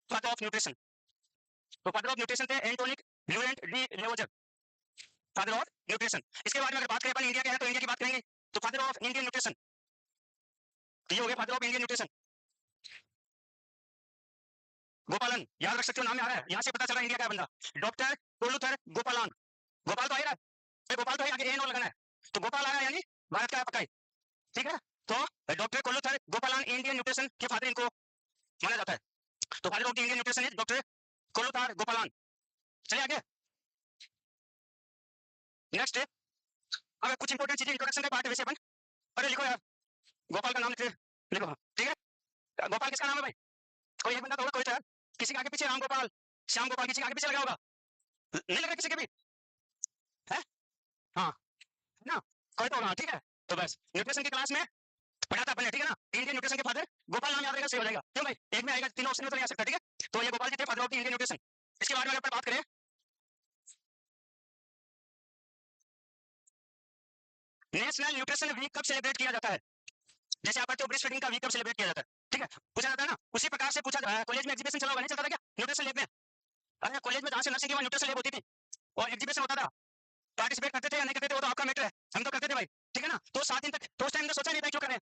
फादर ऑफ न्यूट्रिशन। तो फादर ऑफ न्यूट्रिशन थे एंटोनिक ल्यूरेंट डी लियोजर, फादर ऑफ न्यूट्रिशन। इसके बारे में अगर बात करें अपन इंडिया के हैं तो इंडिया की बात करेंगे, तो फादर ऑफ इंडियन न्यूट्रिशन, तो ये हो गया फादर ऑफ इंडियन न्यूट्रिशन, गोपालन, याद रख सकते हो, नाम में आ रहा है, यहाँ से पता चला इंडिया का बंदा, डॉक्टर कोलुथर गोपालन, गोपाल तो आ रहा है, गोपाल तो है, आगे एन और लगाना है, तो गोपाल आ रहा है यानी भारत का पक्का, ठीक है। तो डॉक्टर कोलुथर गोपालन इंडियन न्यूट्रिशन के फादर इनको माना जाता है, तो father of the Indian nutrition is doctor Coluthur Gopalan. चलिए आगे नेक्स्ट, अब कुछ इंपॉर्टेंट चीजें इंट्रोडक्शन का पार्ट है, वैसे अपन, अरे लिखो यार, गोपाल का नाम लिखो, लिखो, ठीक है। गोपाल किसका नाम है भाई, कोई एक बंदा तो होगा, कोई तो यार, किसी के आगे पीछे राम गोपाल, श्याम गोपाल, किसी के आगे पीछे लगा होगा, नहीं लगा किसी के भी है, हाँ ना, कोई तो होगा, ठीक है। तो बस न्यूट्रिशन की क्लास में पढ़ाता अपन, ठीक है ना, इंडियन न्यूट्रिशन के फादर गोपाल नाम याद रहेगा, सही हो जाएगा, क्यों भाई एक में आएगा, तीनों ऑप्शन में तो नहीं आ सकता, ठीक है। तो ये गोपाल जी थे father of the Indian nutrition. इसके बारे में अगर बात करें, नेशनल न्यूट्रिशन वीक कब सेलिब्रेट किया जाता है, जैसे आप ब्रेस्ट फीडिंग का वीक कब सेलिब्रेट किया जाता है, ठीक है, पूछा जाता है ना, उसी प्रकार से पूछा जाता है। कॉलेज में एग्जीबिशन चला होगा, नहीं चलता था क्या न्यूट्रिशन लैब में, अरे कॉलेज में जहाँ से नर्सिंग की न्यूट्रिशन लैब होती थी और एग्जीबिशन होता था, पार्टिसिपेट करते थे या नहीं करते थे वो तो आपका मैटर है, हम तो करते थे भाई, ठीक है ना। तो 7 दिन तक, तो उस टाइम तो सोचा नहीं था क्यों करें,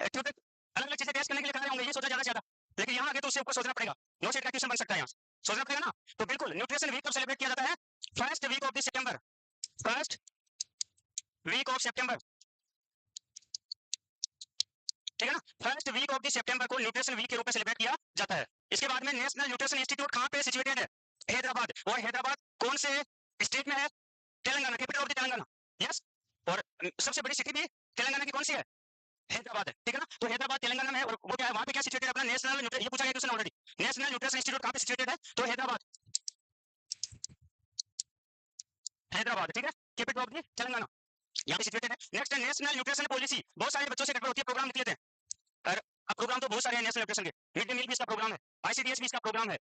क्यों अलग अलग चीजें टेस्ट करने के लिए कर रहे होंगे, ये सोचा ज्यादा से ज्यादा, लेकिन यहाँ आगे तो उससे ऊपर सोचना पड़ेगा, नो सेट का क्वेश्चन बन सकता है यहाँ, सोचना पड़ेगा ना। तो बिल्कुल न्यूट्रिशन वीक कब सेलिब्रेट किया जाता है, first week of the September, first week of September, ठीक है ना, first week of the September को न्यूट्रिशन वीक के रूप में सेलिब्रेट किया जाता है। इसके बाद में नेशनल न्यूट्रिशन इंस्टीट्यूट कहाँ पे सिचुएटेड है, हैदराबाद, और हैदराबाद कौन से स्टेट में है, Telangana, capital of the Telangana, yes, और सबसे बड़ी सिटी भी तेलंगाना की कौन सी है, हैदराबाद है, ठीक है ना। तो हैदराबाद तेलंगाना में है, और वो क्या है, वहां पे क्या सिचुएटेड है अपना नेशनल, ये पूछा गया question already, national nutrition institute कहाँ पे सिचुएटेड है, तो हैदराबाद, हैदराबाद, ठीक है, कैपिटल ऑफ द तेलंगाना, यहाँ पे सिचुएटेड है। नेक्स्ट है नेशनल न्यूट्रिशन पॉलिसी, बहुत सारे बच्चों से गड़बड़ होती है, प्रोग्राम निकले थे, और अब प्रोग्राम तो बहुत सारे हैं नेशनल न्यूट्रिशन के, मिड डे मील भी इसका प्रोग्राम है, आईसीडीएस भी इसका प्रोग्राम है,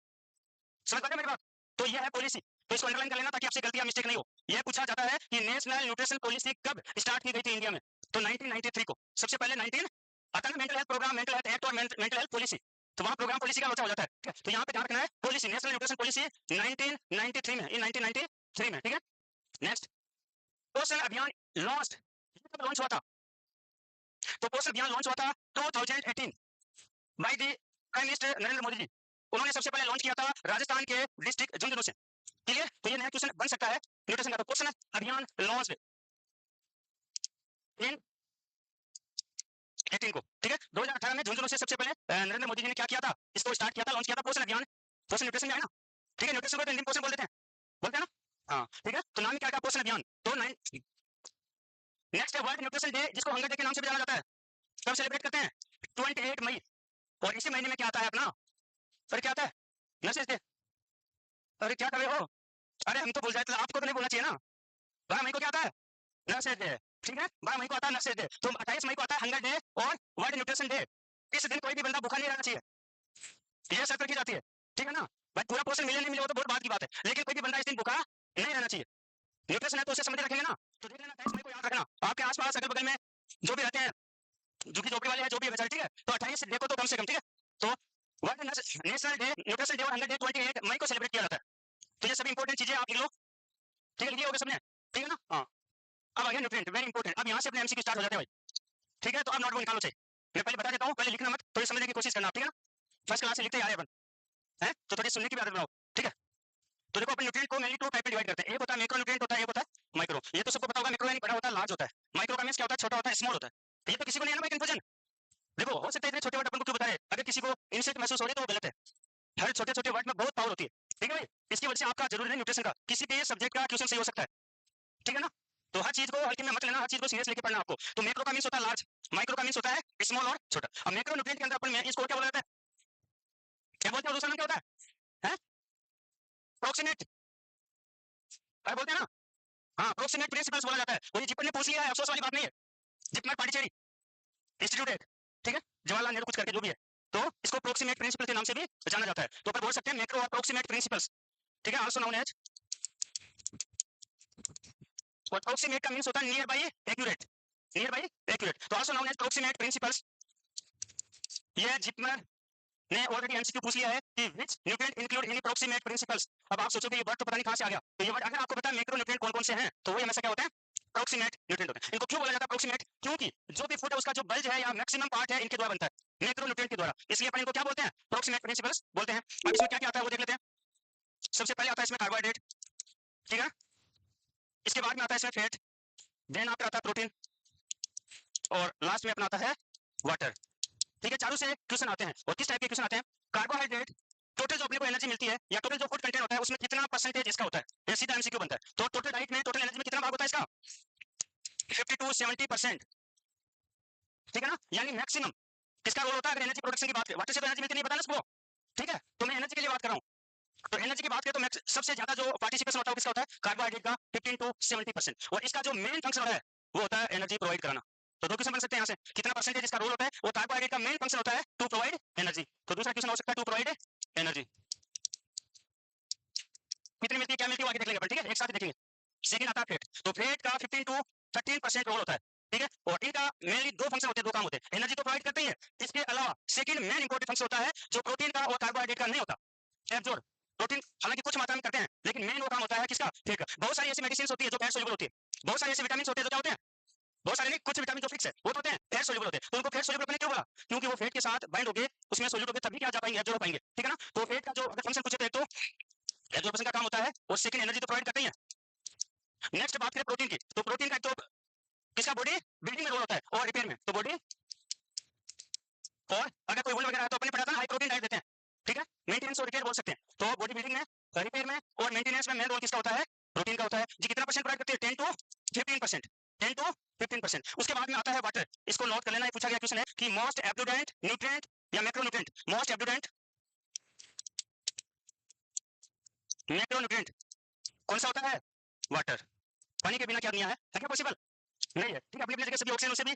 समझ पा रहे मेरी बात। तो यह है पॉलिसी, तो इसको अंडरलाइन कर लेना ताकि आपसे गलतियां मिस्टेक नहीं हो। यह पूछा जाता है कि नेशनल न्यूट्रिशन पॉलिसी कब स्टार्ट की गई थी इंडिया में, तो 1993 को, सबसे पहले 19 आता है mental health programme, mental health act और मेंटल हेल्थ पॉलिसी, तो वहां प्रोग्राम पॉलिसी का लोचा हो जाता है, ठीक है। तो यहाँ पे ध्यान रखना है पॉलिसी, नेशनल न्यूट्रिशन पॉलिसी 1993 में, इन 1993 में, ठीक है। नेक्स्ट, पोषण अभियान लॉन्च, कब लॉन्च हुआ था, तो पोषण अभियान लॉन्च हुआ था 2018 by the prime minister Narendra Modi ji, उन्होंने सबसे पहले लॉन्च किया था राजस्थान के डिस्ट्रिक्ट झुंझुनू से, क्लियर। तो ये नया क्वेश्चन बन सकता है न्यूट्रिशन का, तो पोषण अभियान लॉन्च इन 18 को, ठीक है, 2018 में झुंझुनू से सबसे पहले नरेंद्र मोदी जी ने क्या किया था, इसको स्टार्ट किया था, लॉन्च किया था पोषण अभियान, पोषण न्यूट्रिशन में है ना, ठीक है, न्यूट्रिशन को तो हिंदी में पोषण बोल देते हैं ना, हाँ ठीक है। तो नाम क्या था, पोषण अभियान। तो नेक्स्ट है वर्ल्ड न्यूट्रिशन डे, जिसको हंगर डे के नाम से भी जाना जाता है, कब सेलिब्रेट करते हैं, 28 मई, और इसी महीने में क्या आता है अपना अरे क्या आता है? Nurses day. अरे क्या कर रहे हो? अरे हम तो भूल जाए, तो आपको तो नहीं बोलना चाहिए ना। 12 मई को क्या आता है? Nurses day. ठीक है, 12 मई को आता है नर्सेज डे। तो 28 मई को आता है हंगर डे और वर्ल्ड न्यूट्रिशन डे। इस दिन कोई भी बंदा भूखा नहीं रहना चाहिए, ये शर्त रखी जाती है। ठीक है ना भाई, पूरा पोर्शन मिले नहीं मिले वो तो बहुत बात की बात है, लेकिन कोई भी बंदा इस दिन भूखा नहीं रहना चाहिए। न्यूट्रिशन है तो उसे समझ रखेंगे ना। तो देख लेना 28 मई को याद रखना, आपके आसपास अगल बगल में जो भी रहते हैं, झुकी झोपड़ी वाले हैं, जो भी है बेचारे, ठीक है, तो 28 डे को तो कम से कम, ठीक है। तो world national day nutrition day और हंगर डे 28 मई को सेलिब्रेट किया जाता है। तो ये सभी इंपॉर्टेंट चीजें आप लिख लो, ठीक है, लिखिए होगा सबने, ठीक है ना। हाँ, अब आ गया न्यूट्रिएंट, वेरी इंपॉर्टेंट। अब यहाँ से अपने एमसीक्यू स्टार्ट हो जाते हैं भाई, ठीक है। तो अब नोटबुक निकालो चाहिए, मैं पहले बता देता हूँ, पहले लिखना मत, थोड़ी समझने की कोशिश करना, ठीक है ना। फर्स्ट क्लास से लिखते आ रहे अपन, है तो थोड़ी सुनने की भी आदत बनाओ, ठीक है। तो देखो अपन न्यूट्रिएंट को मेनली टू टाइप में डिवाइड करते हैं, एक होता है मैक्रो न्यूट्रिएंट होता है, एक होता है माइक्रो। ये तो सबको पता होगा, मैक्रो यानी बड़ा होता है, लार्ज होता है। माइक्रो का मींस क्या होता है? छोटा होता है, स्मॉल होता है। ये तो किसी को नहीं है ना भाई कंफ्यूजन। देखो हो सकता है इतने छोटे वर्ड अपन को क्यों बता रहे हैं, अगर किसी को इंसल्ट महसूस हो रही है तो वो गलत है। हर छोटे छोटे वर्ड में बहुत पावर होती है, ठीक है भाई। इसकी वजह से आपका जरूरी नहीं न्यूट्रिशन का, किसी भी सब्जेक्ट का क्वेश्चन सही हो सकता है, ठीक है ना। तो हर चीज को हल्के में मत लेना, हर चीज को सीरियस लेके पढ़ना आपको। तो मैक्रो का मींस होता है लार्ज, माइक्रो का मींस होता है स्मॉल और छोटा। अब मैक्रो न्यूट्रिएंट के अंदर अपन में इसको क्या बोला जाता है? क्या बोलते हैं? दूसरा नाम क्या होता है? प्रोक्सीमेट, क्या बोलते हैं ना। हाँ, प्रोक्सीमेट प्रिंसिपल्स बोला जाता है। वो जिपन ने पूछ लिया है, अफसोस वाली बात नहीं है। जिपमर पांडिचेरी इंस्टीट्यूट है, ठीक है, जवाहरलाल नेहरू कुछ करके जो भी है, तो इसको प्रोक्सीमेट प्रिंसिपल के नाम से भी जाना जाता है। तो अपन बोल सकते हैं मैक्रो और प्रोक्सीमेट प्रिंसिपल्स, ठीक है, आल्सो नोन एज। और प्रोक्सीमेट का मींस होता है near by accurate, near by accurate, तो also known as proximate principles. ये जिपमर ने ऑलरेडी एमसीक्यू पूछ लिया है कि which nutrient include in proximate principles. अब आप सोचोगे ये वर्ड तो पता नहीं कहां से आ गया, तो ये वर्ड अगर आपको पता है मैक्रो न्यूट्रिएंट कौन-कौन से हैं, तो वो हमेशा क्या होते हैं? प्रोक्सीमेट न्यूट्रिएंट होते हैं। इनको क्यों बोला जाता है प्रोक्सीमेट? क्योंकि जो भी फूड है उसका जो बल्ज है या मैक्सिमम पार्ट है इनके द्वारा बनता है, मैक्रो न्यूट्रिएंट के द्वारा, इसलिए अपन इनको क्या बोलते हैं? प्रोक्सीमेट प्रिंसिपल्स बोलते हैं। अब इसमें क्या-क्या आता है वो देख लेते हैं। सबसे पहले आता है इसमें कार्बोहाइड्रेट, ठीक है, इसके बाद में आता है इसमें फैट, देन आता है प्रोटीन, और लास्ट में अपना आता है वाटर, ठीक है। चारों से क्वेश्चन आते हैं, और किस टाइप के क्वेश्चन आते हैं? कार्बोहाइड्रेट, टोटल जो अपने को एनर्जी मिलती है या टोटल जो फूड कंटेंट होता है उसमें कितना परसेंटेज इसका होता है, ये सीधा एमसीक्यू बनता है। तो टोटल डाइट में टोटल एनर्जी में कितना भाग होता है इसका? 50 to 70%, ठीक है ना। यानी मैक्सिमम किसका रोल होता है? अगर एनर्जी प्रोडक्शन की बात करें, वाटर से तो एनर्जी मिलती नहीं, पता ना सबको, ठीक है। तो मैं एनर्जी के लिए बात कर रहा हूँ, तो एनर्जी की बात करें तो सबसे ज्यादा जो पार्टिसिपेशन होता है किसका होता है? कार्बोहाइड्रेट का, 15 to 70%। और इसका जो मेन फंक्शन है वो होता है एनर्जी प्रोवाइड कराना। तो दो क्वेश्चन बन सकते हैं यहाँ से, कितना परसेंटेज इसका रोल होता है? वो कार्बोहाइड्रेट का मेन फंक्शन होता है टू प्रोवाइड एनर्जी। तो दूसरा क्वेश्चन हो सकता है टू प्रोवाइड एनर्जी कितनी मिलती है, क्या मिलती है, आगे देख लेंगे अपन, ठीक है, एक साथ देखेंगे। सेकंड आता है फेट, तो फेट का 15 to 13% रोल होता है, ठीक है। और इनका मेनली दो फंक्शन होते हैं, दो काम होते हैं, एनर्जी तो प्रोवाइड करते ही है, इसके अलावा सेकंड मेन इंपॉर्टेंट फंक्शन होता है जो प्रोटीन का और कार्बोहाइड्रेट का नहीं होता, एब्जॉर्ब। प्रोटीन हालांकि कुछ मात्रा में करते हैं, लेकिन मेन वो काम होता है किसका? फेट का। बहुत सारी ऐसी मेडिसिन होती है जो फैट सोल्यूबल होती है, बहुत सारे ऐसे विटामिन होते हैं जो क्या होते हैं, बहुत सारे नहीं, कुछ विटामिन जो फिक्स है वो तो होते हैं फैट सोल्यूबल होते हैं। तो उनको फैट सोल्यूबल अपने क्यों बोला? क्योंकि वो फेट के साथ बाइंड होगे, उसमें सोल्यूट होगे, तभी क्या जा पाएंगे, एब्जॉर्ब हो पाएंगे, ठीक है ना। तो फेट का जो अगर फंक्शन पूछे तो एक तो एब्जॉर्प्शन का काम होता है, और सेकंड एनर्जी तो प्रोवाइड करते ही है। नेक्स्ट बात करें प्रोटीन की, तो प्रोटीन का तो किसका बॉडी बिल्डिंग में रोल होता है और रिपेयर में, तो बॉडी, और अगर कोई वुल वगैरह है तो अपने पढ़ा था हाई प्रोटीन डाइट देते हैं, ठीक है, मेंटेनेंस और रिपेयर बोल सकते हैं। तो बॉडी बिल्डिंग में, रिपेयर में और मेंटेनेंस में मेन रोल किसका होता है? प्रोटीन का होता है जी। कितना परसेंट प्रोवाइड करती है? 10 to 15%, 10 to 15%। उसके बाद में आता है वाटर, इसको नोट कर लेना, पूछा गया क्वेश्चन है कि मोस्ट एब्सोर्बेंट न्यूट्रिएंट या मैक्रोन्यूट्रिएंट, मोस्ट एब्सोर्बेंट मैक्रोन्यूट्रिएंट कौन सा होता है? वाटर। पानी के बिना क्या दुनिया है क्या पॉसिबल? नहीं है, ठीक है। अपनी अपनी जगह सभी ऑक्सीजन से भी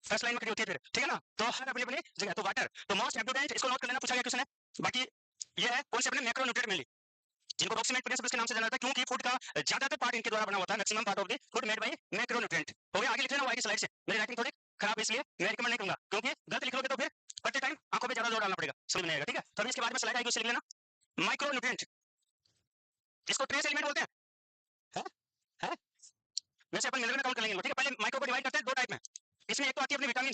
फर्स्ट लाइन में खड़ी होती है फिर, ठीक है ना। तो हर अपनी अपनी जगह, तो वाटर, तो मोस्ट एब्सोर्बेंट इसको नोट कर लेना, पूछा गया क्वेश्चन है। बाकी ये है कौन से अपने मैक्रोन्यूट्रिएंट मिली, जिनको प्रोक्सीमेट प्रिंसिपल्स के नाम से जाना जाता है, क्योंकि फूड का ज्यादातर पार्ट इनके द्वारा बना होता है, maximum part of the food made by macronutrient. हो गया, आगे लिख लेना वाई की स्लाइड से। मेरी राइटिंग थोड़ी खराब है इसलिए मैं रिकमेंड नहीं करूंगा, क्योंकि गलत लिख लोगे तो फिर पढ़ते टाइम आंखों पे ज्यादा जोर डालना पड़ेगा, समझ नहीं आएगा, ठीक है। तो अभी इसके बाद में स्लाइड आएगी, उसे लिख लेना। माइक्रोन्यूट्रिएंट, इसको ट्रेस एलिमेंट बोलते हैं, है? है? वैसे अपन मिनरल में काउंट कर लेंगे, ठीक है। पहले माइक्रो को डिवाइड करते हैं दो टाइप में, इसमें एक तो आती है अपनी विटामिन,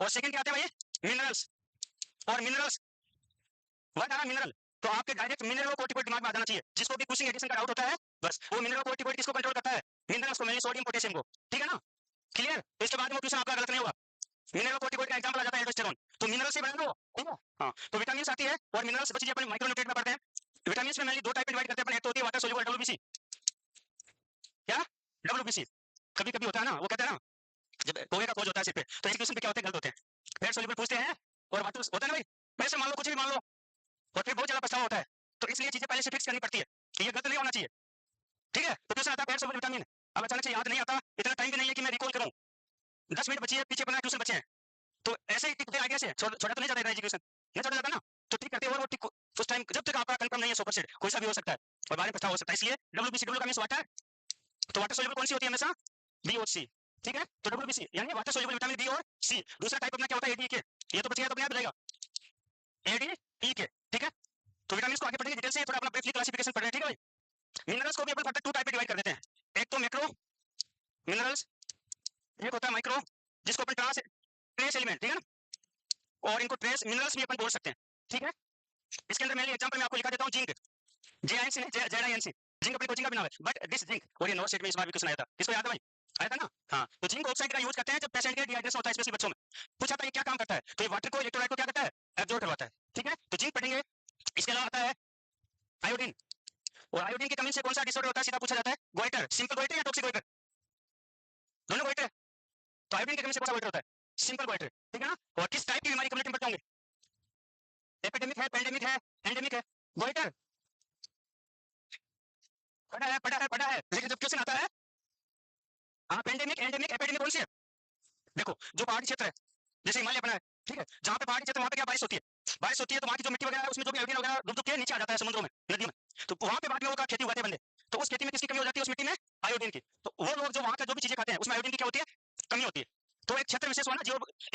और सेकंड क्या आते हैं भाई? मिनरल्स। और मिनरल्स वर्ड आना मिनरल, तो आपके डायरेक्ट मिनरल कोर्टिकोइड दिमाग में आ जाना चाहिए। जिसको भी कुशिंग एडिशन का डाउट होता है, बस वो मिनरल कोर्टिकोइड किसको कंट्रोल करता है? मिनरल्स को, मेनली सोडियम पोटेशियम को, ठीक है ना। क्लियर? तो इसके बाद में क्वेश्चन आपका गलत नहीं होगा। मिनरल कोर्टिकोइड का एग्जांपल आ जाता है एल्डोस्टेरोन, तो मिनरल से बना लो, ठीक है। हां, तो विटामिन आती है और मिनरल्स बची अपन माइक्रोन्यूट्रिएंट में पढ़ते हैं। विटामिन में मेनली दो टाइप में डिवाइड करते हैं अपन, एक तो होती है वाटर सोल्यूबल डब्ल्यूबीसी, क्या डब्ल्यूबीसी, कभी कभी होता है ना, वो कहते हैं ना जब पोहे का खोज होता है सिर पे, तो एग्जीक्यूशन पे क्या होते हैं, गलत होते हैं। फैट सोल्यूबल पूछते हैं और वाटर होता है ना भाई, वैसे मान लो कुछ भी मान लो, और फिर बहुत ज्यादा पछतावा होता है। तो इसलिए चीजें पहले से फिक्स करनी पड़ती है कि ये गलत नहीं होना चाहिए, ठीक है। तो ट्यूशन आता है पेड़ सोलर विटामिन, अब अचानक से याद नहीं आता, इतना टाइम भी नहीं है कि मैं रिकॉल करूं, 10 मिनट बची है, पीछे 15 ट्यूशन बचे हैं, तो ऐसे ही टिक आइडिया से छोटा तो नहीं जाता एजुकेशन, नहीं छोटा जाता ना, तो ठीक करते हैं। और वो टिक उस टाइम जब तक आपका कंफर्म नहीं है 100% कोई सा भी हो सकता है और बाद में पछतावा हो सकता है। इसलिए डब्ल्यूबीसी का मींस वाटर, तो वाटर सोल्यूबल कौन सी होती है हमेशा, बी और सी, ठीक है। तो डब्ल्यूबीसी यानी वाटर सोल्यूबल विटामिन बी और सी। दूसरा टाइप अपना क्या होता है, एडीके, ये तो बच गया तो अपने आप जाएगा एडीईके, ठीक है। तो विटामिन को आगे पढ़ेंगे डिटेल से, थोड़ा अपना ब्रीफली क्लासिफिकेशन पढ़ रहे हैं, ठीक है भाई। मिनरल्स को भी अपन फर्दर 2 टाइप में डिवाइड कर देते हैं, एक तो मैक्रो मिनरल्स, एक होता है माइक्रो जिसको अपन ट्रेस एलिमेंट, ठीक है ना, और इनको ट्रेस मिनरल्स भी अपन बोल सकते हैं, ठीक है। इसके अंदर मेनली एग्जांपल मैं आपको लिखा देता हूं, जिंक, जेआईएनसी नहीं जेआईएनसी, जिंक अपनी कोचिंग का भी नाम है, बट दिस जिंक, और ये नोट सेट में इस बार भी क्वेश्चन आया था, इसको याद है भाई, आया था ना, हाँ। तो जिंक ऑक्साइड का यूज करते हैं जब पेशेंट के डिहाइड्रेशन होता है, स्पेशली बच्चों में। पूछा था ये क्या काम करता है, तो ये वाटर को इलेक्ट्रोलाइट को क्या करता है, एब्जॉर्ब करवाता है, ठीक है। तो जिंक पढ़ेंगे। इसके अलावा आता है आयोडीन, और आयोडीन की कमी से कौन सा डिसऑर्डर होता है, सीधा पूछा जाता है, गोइटर, सिंपल गोइटर या टॉक्सिक गोइटर, दोनों गोइटर। तो आयोडीन की कमी से कौन सा गोइटर होता है, सिंपल गोइटर, ठीक है ना। और किस टाइप की बीमारी कम्युनिटी में पढ़ते होंगे, एपिडेमिक है, पेंडेमिक है, एंडेमिक है, गोइटर, पढ़ा है, लेकिन जब क्वेश्चन आता है, हाँ पेंडेमिक एंडेमिक एपिडेमिक कौन सी है, देखो जो पहाड़ी क्षेत्र है, जैसे हिमालय अपना है, ठीक है, जहाँ पे पहाड़ी क्षेत्र वहाँ पे क्या बारिश होती है, बारिश होती है तो वहाँ की जो मिट्टी वगैरह है उसमें जो भी आयोडीन वगैरह डूब के नीचे आ जाता है समुद्रों में, नदियों में, तो वहाँ पे बाद में वो खेती उगाते हैं बंदे, तो उस खेती में किसकी कमी हो जाती है, उस मिट्टी में आयोडीन की। तो वो लोग जो वहाँ का जो भी चीजें खाते हैं उसमें आयोडीन की क्या होती है, कमी होती है। तो एक क्षेत्र विशेष हुआ ना,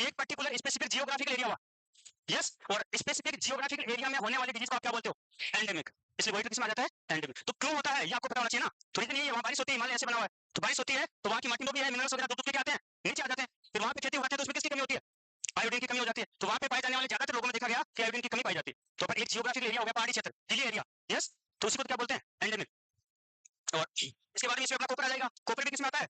एक पर्टिकुलर स्पेसिफिक जियोग्राफिकल एरिया हुआ, यस, और स्पेसिफिक जियोग्राफिकल एरिया में होने वाली डिजीज को आप क्या बोलते हो, एंडेमिक। इसलिए वही किसमें आ जाता है, एंडेमिक। तो क्यों होता है ये आपको पता होना चाहिए ना, तो रीजन ये है, वहाँ बारिश होती है, हिमालय ऐसे बना हुआ है, तो बारिश होती है तो वहाँ की माटी में भी है मिनरल्स वगैरह दूध के आते हैं, नीचे आ जाते हैं, फिर वहाँ पे खेती उगाते हैं तो उसमें किसकी कमी होती है, आयोडीन की कमी हो जाती है। तो वहाँ पे पाए जाने वाले ज्यादातर लोगों में देखा गया कि आयोडीन की कमी पाई जाती है। तो अपन एक जियोग्राफिकल एरिया हो गया पहाड़ी क्षेत्र, हिली एरिया, यस, तो उसी को क्या बोलते हैं, एंडेमिक। और इसके बाद में इसमें अपना कॉपर आ जाएगा, कॉपर भी किसमें आता है,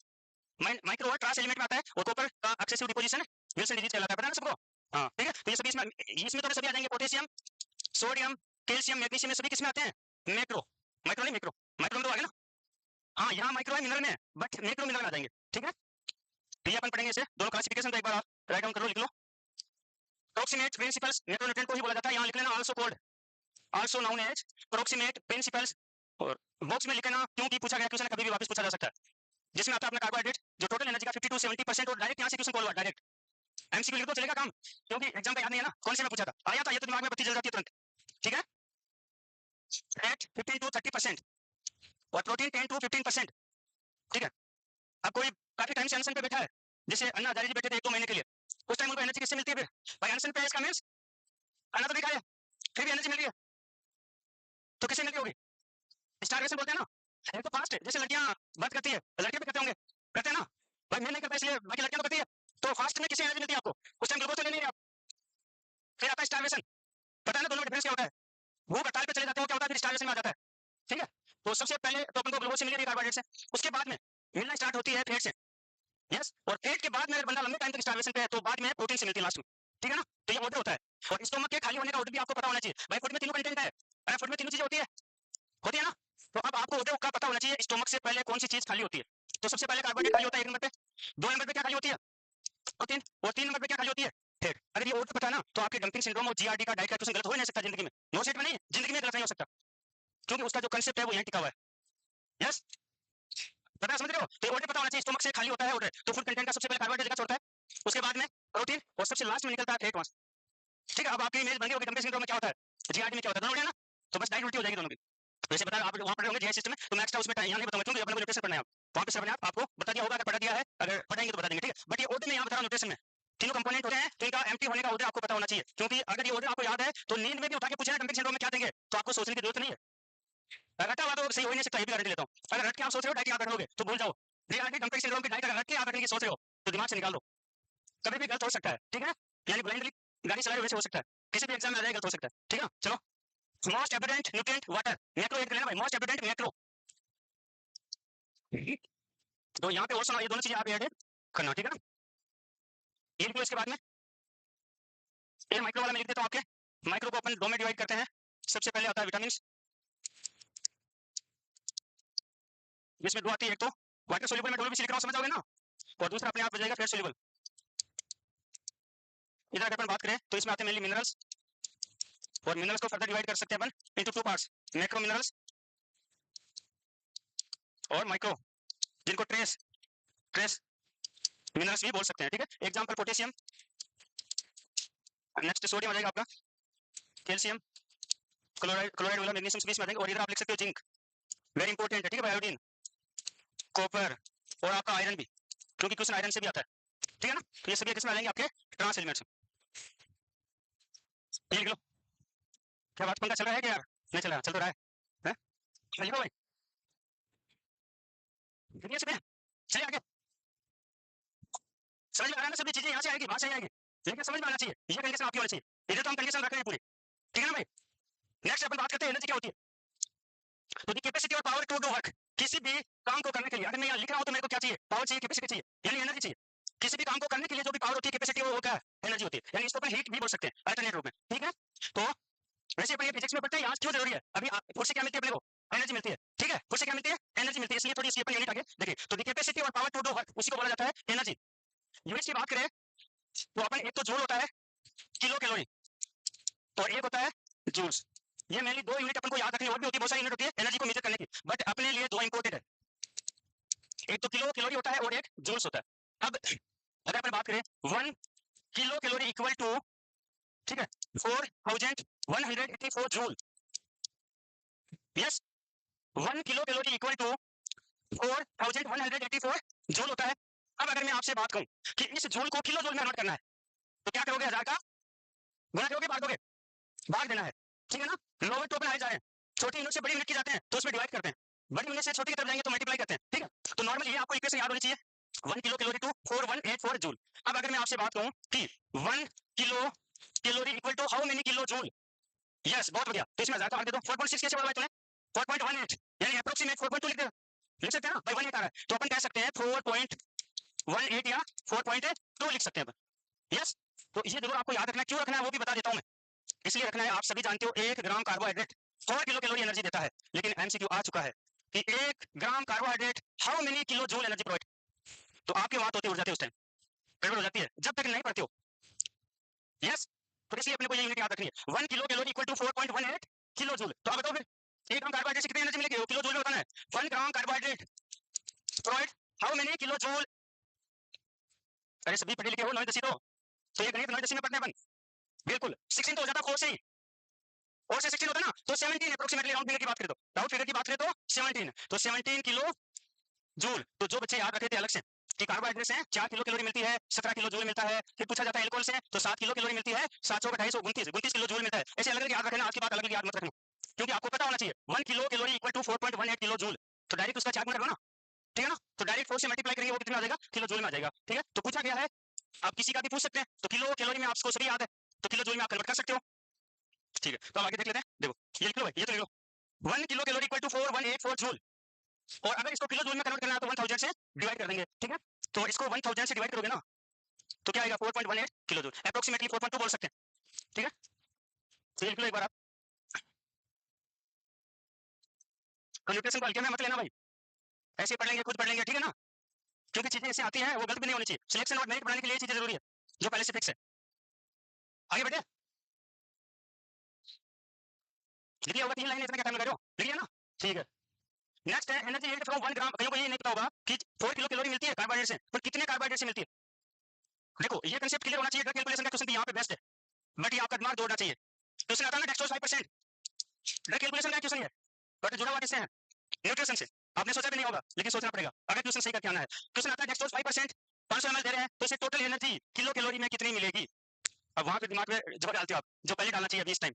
माइक्रो और ट्रांस एलिमेंट में आता है, और कॉपर का एक्सेसिव डिपोजिशन विल्सन डिजीज कहलाता है, पता है ना सबको, हाँ ठीक है। तो ये सभी इसमें तो सभी आ जाएंगे, पोटेशियम, सोडियम, कैल्शियम, मैग्नीशियम, सभी किसमें आते हैं, मैक्रो, माइक्रो नहीं मैक्रो, माइक्रो में तो आ गया ना, हाँ यहाँ माइक्रो है मिनरल में, बट मैक्रो मिनरल आ जाएंगे, ठीक है। तो ये अपन पढ़ेंगे इसे दोनों क्लासिफिकेशन, तो एक बार आप राइट डाउन कर लो, लिख लो। प्रोक्सीमेट प्रिंसिपल्स मैक्रोन्यूट्रिएंट को ही बोला जाता है, यहाँ लिख लेना also called, also known as proximate principles, और बॉक्स में लिखना क्योंकि पूछा गया क्वेश्चन कभी भी वापस पूछा जा सकता है। जिसमें आता है अपना कार्बोहाइड्रेट जो टोटल एनर्जी का 50 to 70%, और डायरेक्ट यहाँ से क्वेश्चन कॉल हुआ, डायरेक्ट एमसीक्यू लिख दो चलेगा काम, क्योंकि एग्जाम का याद नहीं है ना कौन से में पूछा था, आया था ये तो दिमाग में बत्ती जल जाती है तुरंत, ठीक है। फैट 15 to 30% और प्रोटीन 10 to 15%, ठीक है। अब कोई काफी टाइम से अनशन पे बैठा है, जैसे अन्ना हजारी जी बैठे थे 1-2 महीने के लिए, उस टाइम उनको एनर्जी किससे मिलती है, फिर भाई अनशन पे इसका मींस खाना तो नहीं खाया, फिर भी एनर्जी मिल रही है, तो किससे मिलती होगी, स्टारवेशन बोलते हैं ना। एक तो फास्ट है, जैसे लड़कियां बात करती है, लड़के भी करते होंगे, करते हैं ना भाई, मैं नहीं करता इसलिए बाकी लड़कियां तो करती है, तो फास्ट में किससे एनर्जी मिलती है आपको, उस टाइम ग्लूकोज तो ले नहीं रहे आप, फिर आता है स्टारवेशन, पता है ना दोनों में डिफरेंस क्या होता है, वो हड़ताल पे चले जाते हो क्या होता है, फिर स्टारवेशन में आ जाता है, ठीक है। तो सबसे पहले तो अपन को ग्लूकोज से मिल रही है, कार्बोहाइड्रेट से, उसके बाद में मिलना स्टार्ट होती है फैट से, यस, और फैट के बाद में अगर बंदा लंबे टाइम तक स्टारवेशन पे है तो बाद में प्रोटीन से मिलती है लास्ट में, ठीक है ना। तो ये ऑर्डर होता है, और स्टोमक के खाली होने का ऑर्डर भी आपको पता होना चाहिए, भाई फूड में तीनों कंटेंट है, अरे फूड में तीनों चीजें होती है ना। तो अब आपको ऑर्डर का पता होना चाहिए, स्टोमक से पहले कौन सी चीज खाली होती है, तो सबसे पहले कार्बोहाइड्रेट खाली होता है 1 नंबर पे, 2 नंबर पे क्या खाली होती है, प्रोटीन, और 3 नंबर पे क्या खाली होती है, फैट। अगर ये ऑर्डर पता है ना तो आपके डंपिंग सिंड्रोम और जीआरडी का डाइट का क्वेश्चन गलत हो ही नहीं सकता जिंदगी में, नो सेट में नहीं, जिंदगी में गलत नहीं हो सकता, क्योंकि उसका जो कंसेप्ट है वो यहीं टिका हुआ है, यस, पता है, समझ रहे हो। तो ऑर्डर पता होना चाहिए, स्टोमक से खाली होता है ऑर्डर, तो फूड कंटेंट का सबसे पहले कार्बोहाइड्रेट जगह छोड़ता है, उसके बाद में प्रोटीन, और सबसे लास्ट में निकलता है फैट वहां, ठीक है। अब आपकी इमेज बन गई होगी डंपिंग सिंड्रोम में क्या होता है, जीआरडी में क्या होता है, दोनों ना, तो बस डाइट उल्टी हो जाएगी दोनों की। वैसे बता आप वहां पढ़े होंगे जीआई सिस्टम में, तो मैं एक्स्ट्रा उसमें यहाँ नहीं बताऊंगा क्योंकि अपने को न्यूट्रिशन पढ़ना है, आप वहां पे सब आपको बता दिया होगा, अगर पढ़ा दिया है, अगर पढ़ाएंगे तो बता देंगे, ठीक है। बट ये ऑर्डर में यहाँ बता रहा हूँ न्यूट्रिशन में तीनों कंपोनेंट होते हैं, तो इनका एम्प्टी होने का ऑर्डर आपको पता होना चाहिए, क्योंकि अगर ये ऑर्डर आपको याद है तो नींद में भी उठा के पूछना डंपिंग सिंड्रोम में क्या देंगे, तो आपको सोचने की जरूरत नहीं है, रटा हुआ तो सही हो ही नहीं सकता, ये भी गारंटी लेता हूँ। अगर रट के आप सोच रहे हो डाइट याद रख लोगे तो भूल जाओ, जीआरडी डंपिंग सिंड्रोम की डाइट अगर रट के याद रखने की सोच रहे हो तो दिमाग से निकाल दो, कभी भी गलत हो सकता है, ठीक है। यानी ब्लाइंडली गाड़ी चलाए वैसे हो सकता है, किसी भी एग्जाम में आ जाए गलत हो सकता है, ठीक है। चलो, most abundant nutrient water, macro एक लेना भाई, मोस्ट एबिडेंट मैक्रो, तो यहाँ पे और सुना, ये दोनों चीजें आप ऐड करना, ठीक है ना। ये लिख लो, इसके बाद में ये माइक्रो वाला मैं लिख देता हूँ आपके। माइक्रो को अपन दो में डिवाइड करते हैं, सबसे पहले आता है विटामिन, जिसमें दो आती है, एक तो वाटर सोल्यूबल में डब्ल्यूबीसी लिख रहा हूँ, समझ जाओगे ना, और दूसरा अपने आप हो जाएगा फैट सोल्यूबल। इधर अगर अपन बात करें तो इसमें आते हैं मेनली मिनरल्स, और मिनरल्स को फर्दर डिवाइड कर सकते हैं अपन into two parts, macro minerals और माइक्रो, जिनको ट्रेस ट्रेस मिनरल्स भी बोल सकते हैं, ठीक है। एग्जांपल पोटेशियम, नेक्स्ट सोडियम आ जाएगा आपका, कैल्शियम, क्लोराइड, क्लोराइड वाला मैग्नीशियम बीच में आ जाएंगे। और इधर आप लिख सकते हो जिंक, वेरी इंपॉर्टेंट है, ठीक है। आयोडीन, कॉपर और आपका आयरन भी, क्योंकि क्वेश्चन आयरन से भी आता है, ठीक है ना। तो ये सभी किसमें आ जाएंगे आपके ट्रांस एलिमेंट्स में। ये लिख लो। क्या बात, पंखा चल रहा है क्या यार? नहीं चल रहा, चल तो रहा है, लिखो भाई, चलिए आगे। समझ में आ रहा है ना, सभी चीजें यहाँ से आएगी, वहां से आएगी, लेकिन समझ में आना चाहिए, ये कंडीशन आपकी होनी चाहिए। इधर तो हम कंडीशन रख रहे हैं पूरी, ठीक है ना भाई। नेक्स्ट अपन बात करते हैं एनर्जी क्या होती है। तो दी कैपेसिटी और पावर टू डू वर्क, किसी भी काम को करने के लिए, अगर मैं यहाँ लिख रहा हूँ तो मेरे को क्या चाहिए, पावर चाहिए, कैपेसिटी चाहिए, यानी एनर्जी चाहिए। किसी भी काम को करने के लिए जो भी पावर होती है, कैपेसिटी, वो क्या है, एनर्जी होती है, यानी इसको अपन हीट भी बोल सकते हैं अल्टरनेट रूप में, ठीक है। तो वैसे अपन ये फिजिक्स में पढ़ते हैं, यहाँ क्यों जरूरी है, अभी फुट से क्या मिलती है अपने को, एनर्जी मिलती है, ठीक है। फुट से क्या मिलती है, एनर्जी मिलती है, इसलिए थोड़ी सी अपन यूनिट आगे देखिए। तो दी कैपेसिटी और पावर टू डू वर्क, उसी को बोला जाता है एनर्जी। यूनिट्स की बात करें तो अपन एक तो जूल होता है, किलो कैलोरी, और एक होता है जूल्स। ये मेनली दो यूनिट अपन को याद रखनी, और भी होती है, बहुत सारी यूनिट होती है एनर्जी को मेजर करने की, बट अपने लिए दो इंपॉर्टेंट है, एक तो किलो कैलोरी होता है और एक जूल्स होता है। अब अगर अपन बात करें 1 किलो कैलोरी इक्वल टू, ठीक है, 4184 joule, yes, 1 kilo calorie equal to 4184 joule होता है। अब अगर मैं आपसे बात कहूं कि इस जूल को किलो जूल में कन्वर्ट करना है, तो क्या करोगे, 1000 का गुणा करोगे, भाग दोगे, भाग देना है, ठीक है ना। लोअर टू अपन आए जा रहे हैं, छोटी यूनिट से बड़ी यूनिट की जाते हैं तो उसमें डिवाइड करते हैं, बड़ी यूनिट से छोटी की तरफ जाएंगे तो मल्टीप्लाई करते हैं, ठीक है। तो नॉर्मली ये आपको इक्वेशन याद होनी चाहिए, 1 किलो कैलोरी टू 4184 जूल। अब अगर मैं आपसे बात कहूं कि 1 kilo calorie equal to how many kilo joule, yes, बहुत बढ़िया। तो इसमें ज्यादा मार दे दो, 4.6 कैसे बोला तूने, 4.18, यानी अप्रोक्सीमेट 4.2 लिख सकते हैं ना भाई, 1 आ रहा है तो अपन कह सकते हैं 4.18 या 4.2 लिख सकते हैं अपन, यस। तो ये जरूर आपको याद रखना है, क्यों रखना है वो भी बता देता हूं मैं, इसलिए रखना है, आप सभी जानते हो 1 ग्राम कार्बोहाइड्रेट 4 किलो कैलोरी एनर्जी देता है, लेकिन एमसीक्यू आ चुका है कि 1 ग्राम carbohydrate how many kilo joule energy provide, तो आपकी बात होती है, उड़ जाती है उस टाइम, गड़बड़ हो जाती है जब तक नहीं पढ़ते हो, यस। तो इसलिए अपने को ये यूनिट याद रखनी है, 1 kilo calorie equal to 4.18 kilo joule. तो आप बताओ फिर 1 ग्राम कार्बोहाइड्रेट से कितनी एनर्जी मिलेगी, किलो जूल में बताना है। 1 ग्राम carbohydrate provide how many kilo joule, अरे सभी पढ़े लिखे हो, 9 10 तो ये गणित 9 10 में पढ़ने अपन, बिल्कुल 16 तो हो जाता, 4 से ही, और से 16 होता है ना, तो 17 अप्रोक्सीमेटली, राउंड फिगर की बात करें तो, राउंड फिगर की बात करें तो 17, तो 17 किलो जूल। तो जो बच्चे याद रखे थे अलग से कि कार्बोहाइड्रेट्स हैं 4 किलो कैलोरी मिलती है, 17 किलो जूल मिलता है, फिर पूछा जाता है एल्कोहल से तो 7 किलो कैलोरी मिलती है, 700 का 250 29 किलो जूल मिलता है, ऐसे अलग अलग याद रखना, आज की बात अलग अलग याद मत रखना, क्योंकि आपको पता होना चाहिए 1 kilo calorie equal to 4.18 kilo joule, तो डायरेक्ट उसका 4 गुना करो ना, ठीक है ना। तो डायरेक्ट 4 से मल्टीप्लाई करेंगे वो कितना आ जाएगा, किलो जूल में आ जाएगा, ठीक है। तो पूछा गया है, आप किसी का भी पूछ सकते हैं, तो किलो कैलोरी में आपको सभी याद है, तो किलो जूल में आप कन्वर्ट कर सकते हो, ठीक है। तो आगे देख लेते हैं, देखो ये लिख लो भाई, ये तो लिख लो, 1 kilo calorie equal to 4184 joule, और अगर इसको किलो जूल में कन्वर्ट करना है तो 1000 से डिवाइड कर देंगे, ठीक है। तो इसको 1000 से डिवाइड करोगे ना, तो क्या आएगा, 4.18 किलो जूल, अप्रोक्सीमेटली 4.2 बोल सकते हैं, ठीक है। तो ये लिख लो एक बार आप, तो न्यूट्रिशन को हल्के में मत लेना भाई, ऐसे पढ़ लेंगे, खुद पढ़ लेंगे, ठीक है ना, क्योंकि चीजें ऐसे आती हैं वो गलत भी नहीं होनी चाहिए, सिलेक्शन और मेरिट बनाने के लिए चीजें जरूरी है जो पहले से फिक्स है। आगे बढ़े, लिखिए होगा 3 लाइन, इतना क्या टाइम लगा रहे हो, लिखिए ना, ठीक है। नेक्स्ट है एनर्जी यील्ड फ्रॉम 1 ग्राम, कहीं को ये नहीं पता होगा कि 4 किलो कैलोरी मिलती है कार्बोहाइड्रेट से, पर कितने कार्बोहाइड्रेट से मिलती है, देखो ये कंसेप्ट क्लियर होना चाहिए। ड्रग कैलकुलेशन का क्वेश्चन भी यहाँ पे बेस्ट है, बट ये आपका दिमाग दौड़ना चाहिए। क्वेश्चन आता है ना डेक्सट्रोज 5%, ड्रग कैलकुलेशन का क्वेश्चन है, बट जुड़ा हुआ किससे है, न्यूट्रिशन से। आपने सोचा भी नहीं होगा, लेकिन सोचना पड़ेगा अगर क्वेश्चन सही करके आना है। क्वेश्चन आता है डेक्सट्रोज 5% 500 ml दे रहे हैं, तो इसे टोटल एनर्जी किलो कैलोरी में कितनी मिलेगी। अब वहां पे दिमाग में जब डालते हो आप, जो पहले डालना चाहिए अभी इस टाइम,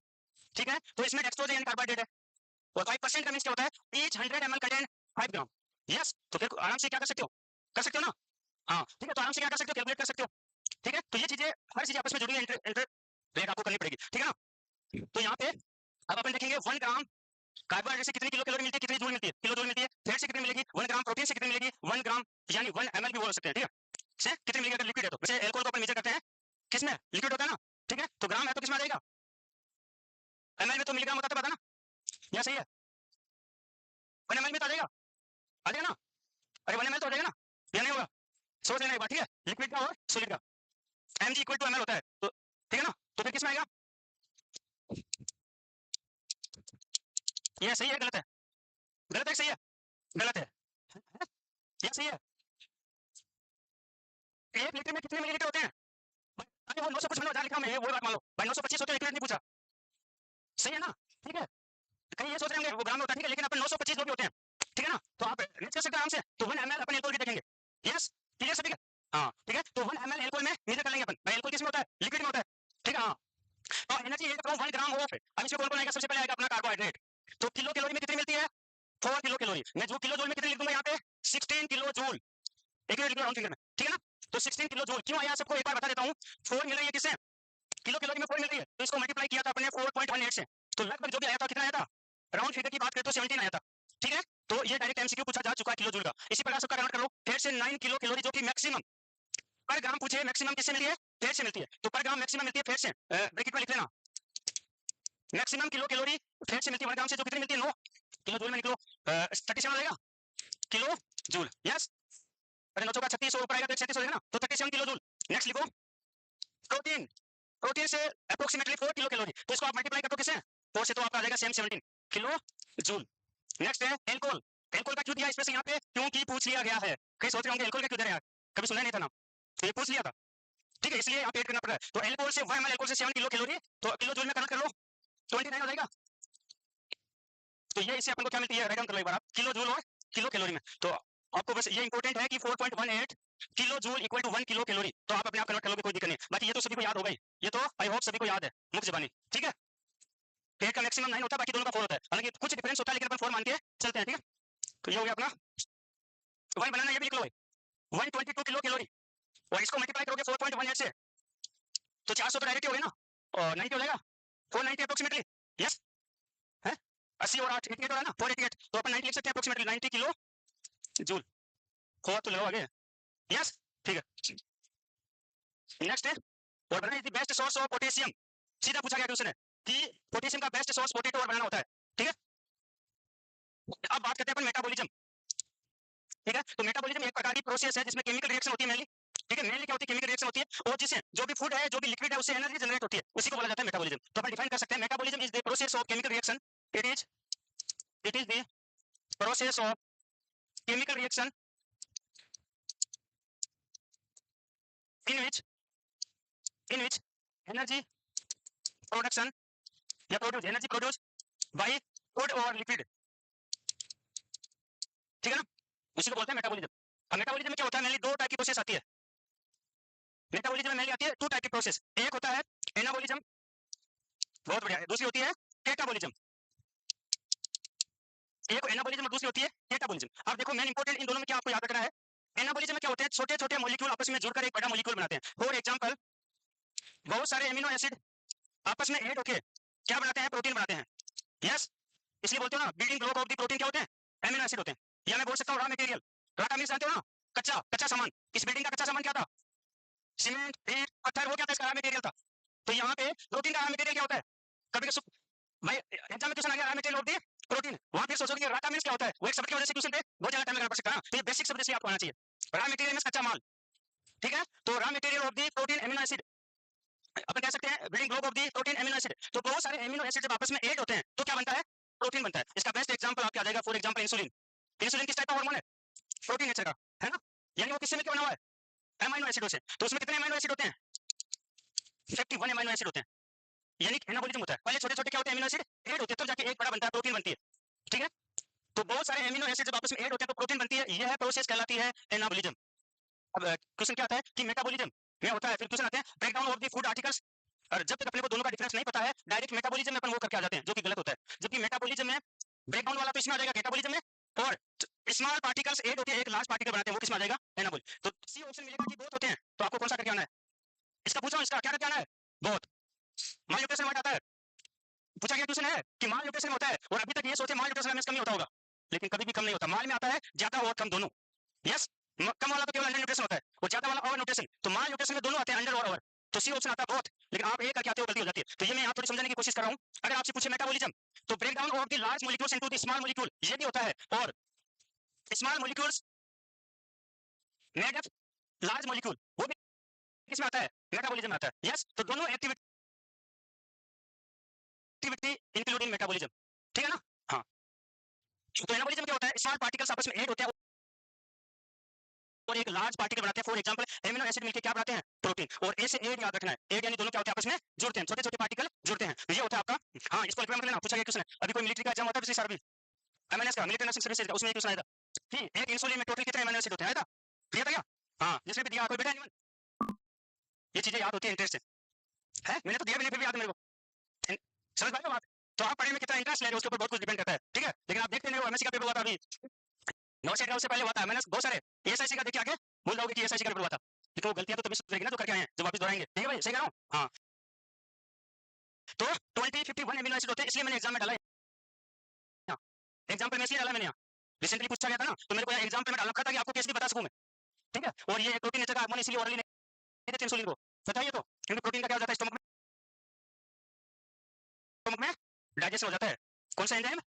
ठीक है। तो इसमें डेक्सट्रोज यानी कार्बोहाइड्रेट है, और 5% का मीन्स क्या होता है, ईच 100 ml कंटेन 5 ग्राम, यस। तो फिर आराम से क्या कर सकते हो ना, हाँ ठीक है। तो आराम से क्या कर सकते हो, कैलकुलेट कर सकते हो, ठीक है। तो ये चीजें हर चीज आपस में जुड़ी है, इंटर रेट आपको करनी पड़ेगी, ठीक है ना। तो यहाँ पे अब अपन देखेंगे 1 ग्राम कार्बोहाइड्रेट से कितनी किलो कैलोरी मिलती है, कितनी जूल मिलती है, किलो जूल मिलती है। फैट से कितनी मिलेगी, 1 ग्राम प्रोटीन से कितनी मिलेगी, 1 ग्राम यानी 1 ml भी बोल सकते हैं, ठीक है, से कितनी मिलेगी अगर लिक्विड है तो। वैसे एल्कोहल को अपन मेजर करते हैं किसमें, लिक्विड होता है ना, ठीक है। तो ग्राम है तो किसमें आ जाएगा, ml में, तो मिलीग्राम होता है, पता ना, यहाँ सही है, 1 ml में तो आ जाएगा ना, अरे 1 ml तो आ जाएगा ना, या नहीं होगा, सोच लेना एक बार, ठीक है। लिक्विड का और सॉलिड का mg इक्वल टू ml होता है, तो ठीक है ना। तो फिर किसमें आएगा, ये सही है गलत है? गलत है सही है? गलत है। ये सही है? एक लीटर में कितने मिलीलीटर होते हैं? अरे वो 900 कुछ मतलब 1000 लिखा मैं, वो बात मान लो भाई, 925 होते हैं, एक मिनट नहीं पूछा। सही है ना? ठीक है। कहीं ये सोच रहे होंगे वो ग्राम में होता है, ठीक है, लेकिन अपन 925 जो भी होते हैं, ठीक है ना, तो आप मैच कर सकते हैं आराम से। तो 1 ml अपन एल्कोहल की देखेंगे। यस, क्लियर सभी का? हाँ ठीक है, तो 1 ml एल्कोहल में मेजर कर लेंगे अपन भाई। एल्कोहल किसमें होता है? लिक्विड में होता है, ठीक है। हाँ, और एनर्जी ये कहता हूँ 1 ग्राम ऑफ। अब इसमें कौन कौन आएगा? सबसे पहले आएगा अपना कार्बोहाइड्रेट। तो किलो कैलोरी में कितनी मिलती है? 4 किलो कैलोरी। मैं जो किलो जूल में कितनी लिख दूंगा यहाँ पे? 16 किलो जूल। एक मिनट राउंड फिगर में, ठीक है ना? तो 16 किलो जूल क्यों आया सबको एक बार बता देता हूँ। 4 मिल रही है किससे? किलो कैलोरी में 4 मिल रही है, तो इसको मल्टीप्लाई किया था अपने 4.18 से, तो लगभग जो भी आया था कितना आया था? राउंड फिगर की बात करें तो 17 आया था, ठीक है। तो ये डायरेक्ट एमसीक्यू पूछा जा चुका है किलो जूल का। इसी प्रकार सबका कन्वर्ट कर लो फिर से 9 किलो कैलोरी, जो कि मैक्सिमम पर ग्राम पूछे, मैक्सिमम किससे मिलती है? फेट से मिलती है। तो पर ग्राम मैक्सिमम मिलती है फेट से, ब्रैकेट में लिख लेना। मैक्सिमम किलो कैलोरी फेट से मिलती है 1 ग्राम से, जो कितनी मिलती है? 9 किलो जूल में निकलो, 37 आएगा किलो जूल। यस, अरे 9 का 36 ऊपर आएगा तो 37 हो जाएगा ना, तो 37 किलो जूल। नेक्स्ट लिखो प्रोटीन। प्रोटीन से अप्रोक्सीमेटली 4 किलो कैलोरी, तो इसको आप मल्टीप्लाई कर दो किससे? 4 से, तो आपका आ जाएगा सेम 17 किलो जूल। नेक्स्ट है एल्कोहल। एल्कोहल का क्यों दिया स्पेस यहाँ पे? क्योंकि पूछ लिया गया है। कहीं सोच रहे होंगे एल्कोहल का क्यों दे रहे हैं यार, कभी सुना नहीं था नाम, तो ये पूछ लिया था, ठीक है, इसलिए यहाँ पे ऐड करना पड़ रहा है। तो एल्कोहल से 1 ml एल्कोहल से 7 किलो कैलोरी, तो किलो जूल में कन्वर्ट कर लो, 29 हो जाएगा। तो ये इससे अपन को क्या मिलती है? राइट डाउन कर लो एक बार आप, किलो जूल और किलो कैलोरी में। तो आपको बस ये इंपॉर्टेंट है कि 4.18 kilo joule equal to 1 kilo calorie, तो आप अपने आप कन्वर्ट कर लोगे, कोई दिक्कत नहीं। बाकी ये तो सभी को याद होगा ही, ये तो आई होप सभी को याद है मुख्य जबानी, ठीक है। पेट का मैक्सिमम 9 होता है, बाकी दोनों का 4 होता है, हालांकि कुछ डिफरेंस होता है, लेकिन अपन 4 मान के चलते हैं, ठीक है। तो ये हो गया अपना वही बनाना, ये भी लिख लो भाई, 122 किलो कैलोरी, और इसको मल्टीप्लाई करोगे 4.18 से, तो 400 तो डायरेक्ट हो गया ना, और 90 हो जाएगा, 490 अप्रोक्सीमेटली। यस है, 80 और 8 88 हो रहा है ना, 488, तो अपन 90 लिख सकते हैं अप्रोक्सीमेटली 90 किलो जूल। हो तो लो आगे। यस, ठीक है। नेक्स्ट है, और banana is the best source of potassium. सीधा पूछा गया क्वेश्चन है कि पोटेशियम का बेस्ट सोर्स पोटैटो और बनाना होता है, ठीक है। अब बात करते हैं अपन मेटाबॉलिज्म, ठीक है। तो मेटाबॉलिज्म एक प्रकार की प्रोसेस है जिसमें केमिकल रिएक्शन होती है मेनली, ठीक है। मेनली क्या होती है? केमिकल रिएक्शन होती है, और जिससे जो भी फूड है, जो भी लिक्विड है, उससे एनर्जी जनरेट होती है, उसी को बोला जाता है मेटाबॉलिज्म। तो अपन डिफाइन कर सकते हैं, metabolism is the process of chemical reaction. It is the process of chemical reaction in which energy production या produce, energy produce by food और लिक्विड, ठीक है ना, उसी को बोलते हैं मेटाबॉलिज्म। अब मेटाबॉलिज्म में क्या होता है? मेनली दो टाइप की प्रोसेस आती है मेटाबॉलिज्म में, मेनली आती है टू टाइप की प्रोसेस। एक होता है एनाबॉलिज्म, बहुत बढ़िया है। दूसरी होती है कैटाबॉलिज्म। एक एनाबॉलिज्म और दूसरी होती है कैटाबॉलिज्म। अब देखो मेन इंपॉर्टेंट इन दोनों में क्या आपको याद रखना है। एनाबॉलिज्म में क्या होते हैं? छोटे छोटे मॉलिक्यूल आपस में जुड़कर एक बड़ा मॉलिक्यूल बनाते हैं। फॉर एग्जांपल, बहुत सारे एमिनो एसिड आपस में ऐड होकर क्या बनाते हैं? प्रोटीन बनाते हैं। यस, इसलिए बोलते हो ना building block of the protein क्या होते हैं? एमिनो एसिड होते हैं। या मैं बोल सकता हूँ रॉ मटेरियल। रॉ का मींस जानते हो ना, कच्चा कच्चा सामान। इस बिल्डिंग का कच्चा सामान क्या था? सीमेंट, ईंट, पत्थर, वो क्या था? इसका रॉ मटेरियल था। तो यहाँ पे प्रोटीन का रॉ मटेरियल क्या होता है? कभी भाई एग्जाम में क्वेश्चन आ गया raw material of the protein, वहां पे सोचोगे रॉ का मींस क्या होता है? वो एक शब्द की वजह से क्वेश्चन पे बहुत ज्यादा टाइम लगाना पड़ सकता है ना, तो ये बेसिक शब्द से आपको आना चाहिए। रॉ मटेरियल मींस कच्चा माल, ठीक है। तो raw material of the protein amino acid, अपन कह सकते हैं building block of the protein amino acid. तो बहुत सारे एमिनो एसिड जब आपस में ऐड होते हैं तो क्या बनता है? प्रोटीन बनता है। इसका बेस्ट एग्जांपल आपके आ जाएगा, फॉर एग्जांपल इंसुलिन। इंसुलिन किस टाइप का हार्मोन है? प्रोटीन नेचर का, है ना। यानी वो किससे मिलकर बना हुआ है? एमाइनो एसिडों से। तो उसमें कितने एमाइनो एसिड होते हैं? 51 एमाइनो एसिड होते हैं। यानी एनाबॉलिज्म होता है, पहले छोटे छोटे क्या होते हैं? एमिनो एसिड ऐड होते हैं, तब जाके एक बड़ा बनता है, प्रोटीन बनती है, ठीक है। तो बहुत सारे एमिनो एसिड जब आपस में ऐड होते हैं तो प्रोटीन बनती है, यह प्रोसेस कहलाती है एनाबॉलिज्म। अब क्वेश्चन क्या आता है कि मेटाबॉलिज्म में होता है, फिर क्वेश्चन आते हैं breakdown of the food articles. और जब तक अपने को दोनों का डिफरेंस नहीं पता है, डायरेक्ट मेटाबॉलिज्म में अपन वो करके आ जाते हैं, जो कि गलत होता है। जबकि मेटाबॉलिज्म में ब्रेकडाउन वाला तो इसमें आ जाएगा कैटाबॉलिज्म में, और स्मॉल पार्टिकल्स ऐड होते हैं, एक लार्ज पार्टिकल बनाते हैं, वो किसमें आ जाएगा? एनाबॉल। तो सी ऑप्शन मिलेगा कि बोथ होते हैं। तो आपको कौन सा करके आना है? इसका पूछो, इसका क्या करके आना है? बोथ। माल न्यूट्रिशन वर्ड आता है, पूछा गया क्वेश्चन है कि माल न्यूट्रिशन होता है, और अभी तक ये सोचे माल न्यूट्रिशन में कम नहीं होता होगा, लेकिन कभी भी कम नहीं होता। माल में आता है ज्यादा और कम दोनों। यस, कम वाला तो केवल अंडर न्यूट्रिशन होता है, और ज्यादा वाला ओवर न्यूट्रिशन। तो माल न्यूट्रिशन में दोनों आते हैं, अंडर और ओवर। तो सी ऑप्शन आता है बोथ, लेकिन आप एक करके आते हो, गलती हो जाती है। तो ये मैं यहाँ थोड़ी समझाने की कोशिश कर रहा हूँ। अगर आपसे पूछे मेटाबॉलिज्म, तो break down of the large molecules into the small molecule, ये भी होता है। और small molecules made up large molecule, वो भी किसमें आता है? मेटाबॉलिज्म में आता है। यस, तो दोनों एक्टिविटी इंक्लूडिंग मेटाबॉलिज्म, ठीक है ना। हाँ, तो एनाबॉलिज्म क्या होता है, स्मॉल पार्टिकल्स आपस में ऐड होते हैं और एक लार्ज पार्टिकल बनाते हैं। फॉर एग्जांपल एमिनो एसिड मिलकर क्या बनाते हैं, प्रोटीन। और ए से एड याद रखना है, एड यानी दोनों क्या होते हैं, आपस में जुड़ते हैं, छोटे छोटे पार्टिकल जुड़ते हैं। ये होता है आपका, हाँ इसको एग्जाम लेना, पूछा गया क्वेश्चन है। अभी कोई मिलिट्री का एग्जाम होता है पिछली साल भी, एमएनएस का, मिलिट्री नर्सिंग सर्विसेज का, उसमें क्वेश्चन आया था कि एक इंसुलिन में टोटल कितने एमिनो एसिड होते हैं, आया था, दिया था क्या? हाँ जिसने भी दिया, कोई बेटा नहीं, ये चीजें याद होती है इंटरेस्ट से, है मैंने तो दिया भी नहीं फिर भी याद है मेरे को, समझ पाए बात? तो आप पढ़ने में कितना इंटरेस्ट ले रहे हो उसके ऊपर बहुत कुछ डिपेंड करता है, ठीक है। लेकिन आप देखते नहीं हो, एमएससी का पेपर हुआ था अभी, नौ सेट का उससे पहले हुआ था, मैंने बहुत सारे एसआईसी का देखिए आगे बोल रहा हूँ कि एसआईसी का पेपर हुआ था। तो गलतियां तो तभी सुधरेगी ना जो करके आए हैं, जो वापस दोहराएंगे, ठीक है भाई, सही कह रहा हूँ? हाँ तो 2051 एमिनो एसिड होते हैं, इसलिए मैंने एग्जाम में डाला है, एग्जाम्पल में इसलिए डाला मैंने यहाँ, रिसेंटली पूछा गया था ना, तो मेरे को एग्जाम्पल में डाल रखा था कि आपको केस भी बता सकूं मैं, ठीक है। और ये प्रोटीन नेचर का हार्मोन इसलिए ओरली नहीं देते इंसुलिन को, बताइए तो, क्योंकि प्रोटीन का क्या हो जाता है स्टमक में डाइजेशन हो जाता है। कौन सा एंजाइम,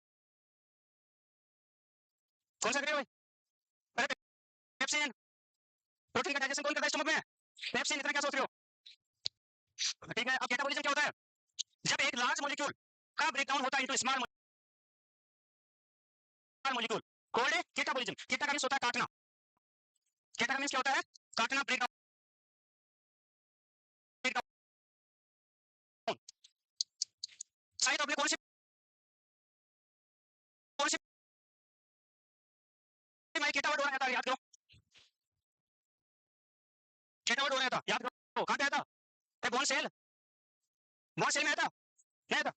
कौन सा करेगा भाई? अरे पेप्सिन, प्रोटीन का डाइजेशन कौन करता है स्टमक में? पेप्सिन, इतना क्या सोच रहे हो? ठीक है। अब कैटाबॉलिज्म क्या होता है, जब एक लार्ज मॉलिक्यूल का ब्रेकडाउन होता है into small molecule, called catabolism. केटा का मींस होता है काटना, केटा का मींस क्या होता है, काटना, ब्रेकडाउन। शायद आपने कौन सी भाई केटा वर्ड हो रहा था, याद करो, केटा वर्ड हो रहा था, याद करो, कहां पे आया था, बोन सेल, बोन सेल में आया था, नहीं आया था,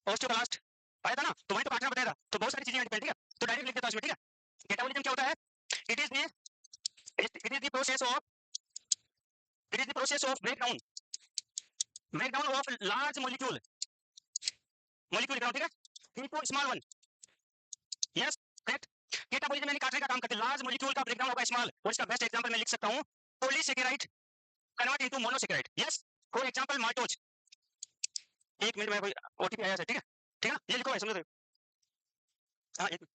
ऑस्टियोब्लास्ट आया था ना, तो वहीं तो काटना बताया था। तो बहुत सारी चीजें डिपेंड, ठीक है, तो डायरेक्ट लिख देता हूं इसमें, ठीक है। कैटाबॉलिज्म क्या होता है, it is the process of, it is the process of breakdown, breakdown of large molecule, molecule लिख रहा हूं, ठीक है, into small one, yes correct. Catabolism यानी काटने का काम करते हैं, लार्ज मॉलिक्यूल का ब्रेकडाउन होगा स्मॉल, और इसका बेस्ट एग्जांपल मैं लिख सकता हूं, polysaccharide convert into monosaccharide, yes. For example maltose, एक मिनट में कोई ओटीपी आया है, ठीक है, ठीक है, ये लिखो भाई, समझ रहे हो? हाँ एक मिनट,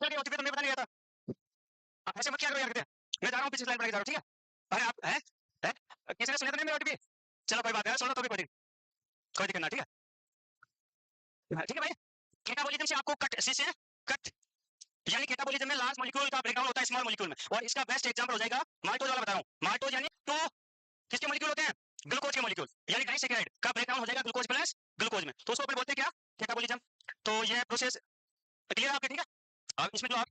ओटीपी तो मैं बता नहीं था, आप ऐसे मत क्या करो यार, मैं जा रहा हूँ पीछे लाइन पर जा रहा हूँ, ठीक है। अरे आप है किसी ने सुना तो नहीं मेरा ओटीपी, चलो कोई बात है, सुनो तो भी कोई दिक्कत ना, ठीक है, ठीक है भाई। कैटाबॉलिज्म से आपको कट, सी से कट, यानी कैटाबॉलिज्म में लार्ज मॉलिक्यूल का ब्रेकडाउन होता है स्मॉल मॉलिक्यूल में, और इसका बेस्ट एग्जांपल हो जाएगा माल्टोज वाला, बता रहा हूं, माल्टोज यानी तो किसके मॉलिक्यूल होते हैं, ग्लूकोज के मॉलिक्यूल, यानी डाइसैकेराइड का ब्रेकडाउन हो जाएगा ग्लूकोज प्लस ग्लूकोज में, तो उसको अपन बोलते हैं क्या, कैटाबॉलिज्म। तो ये प्रोसेस क्लियर है आपके, ठीक है। अब इसमें जो आप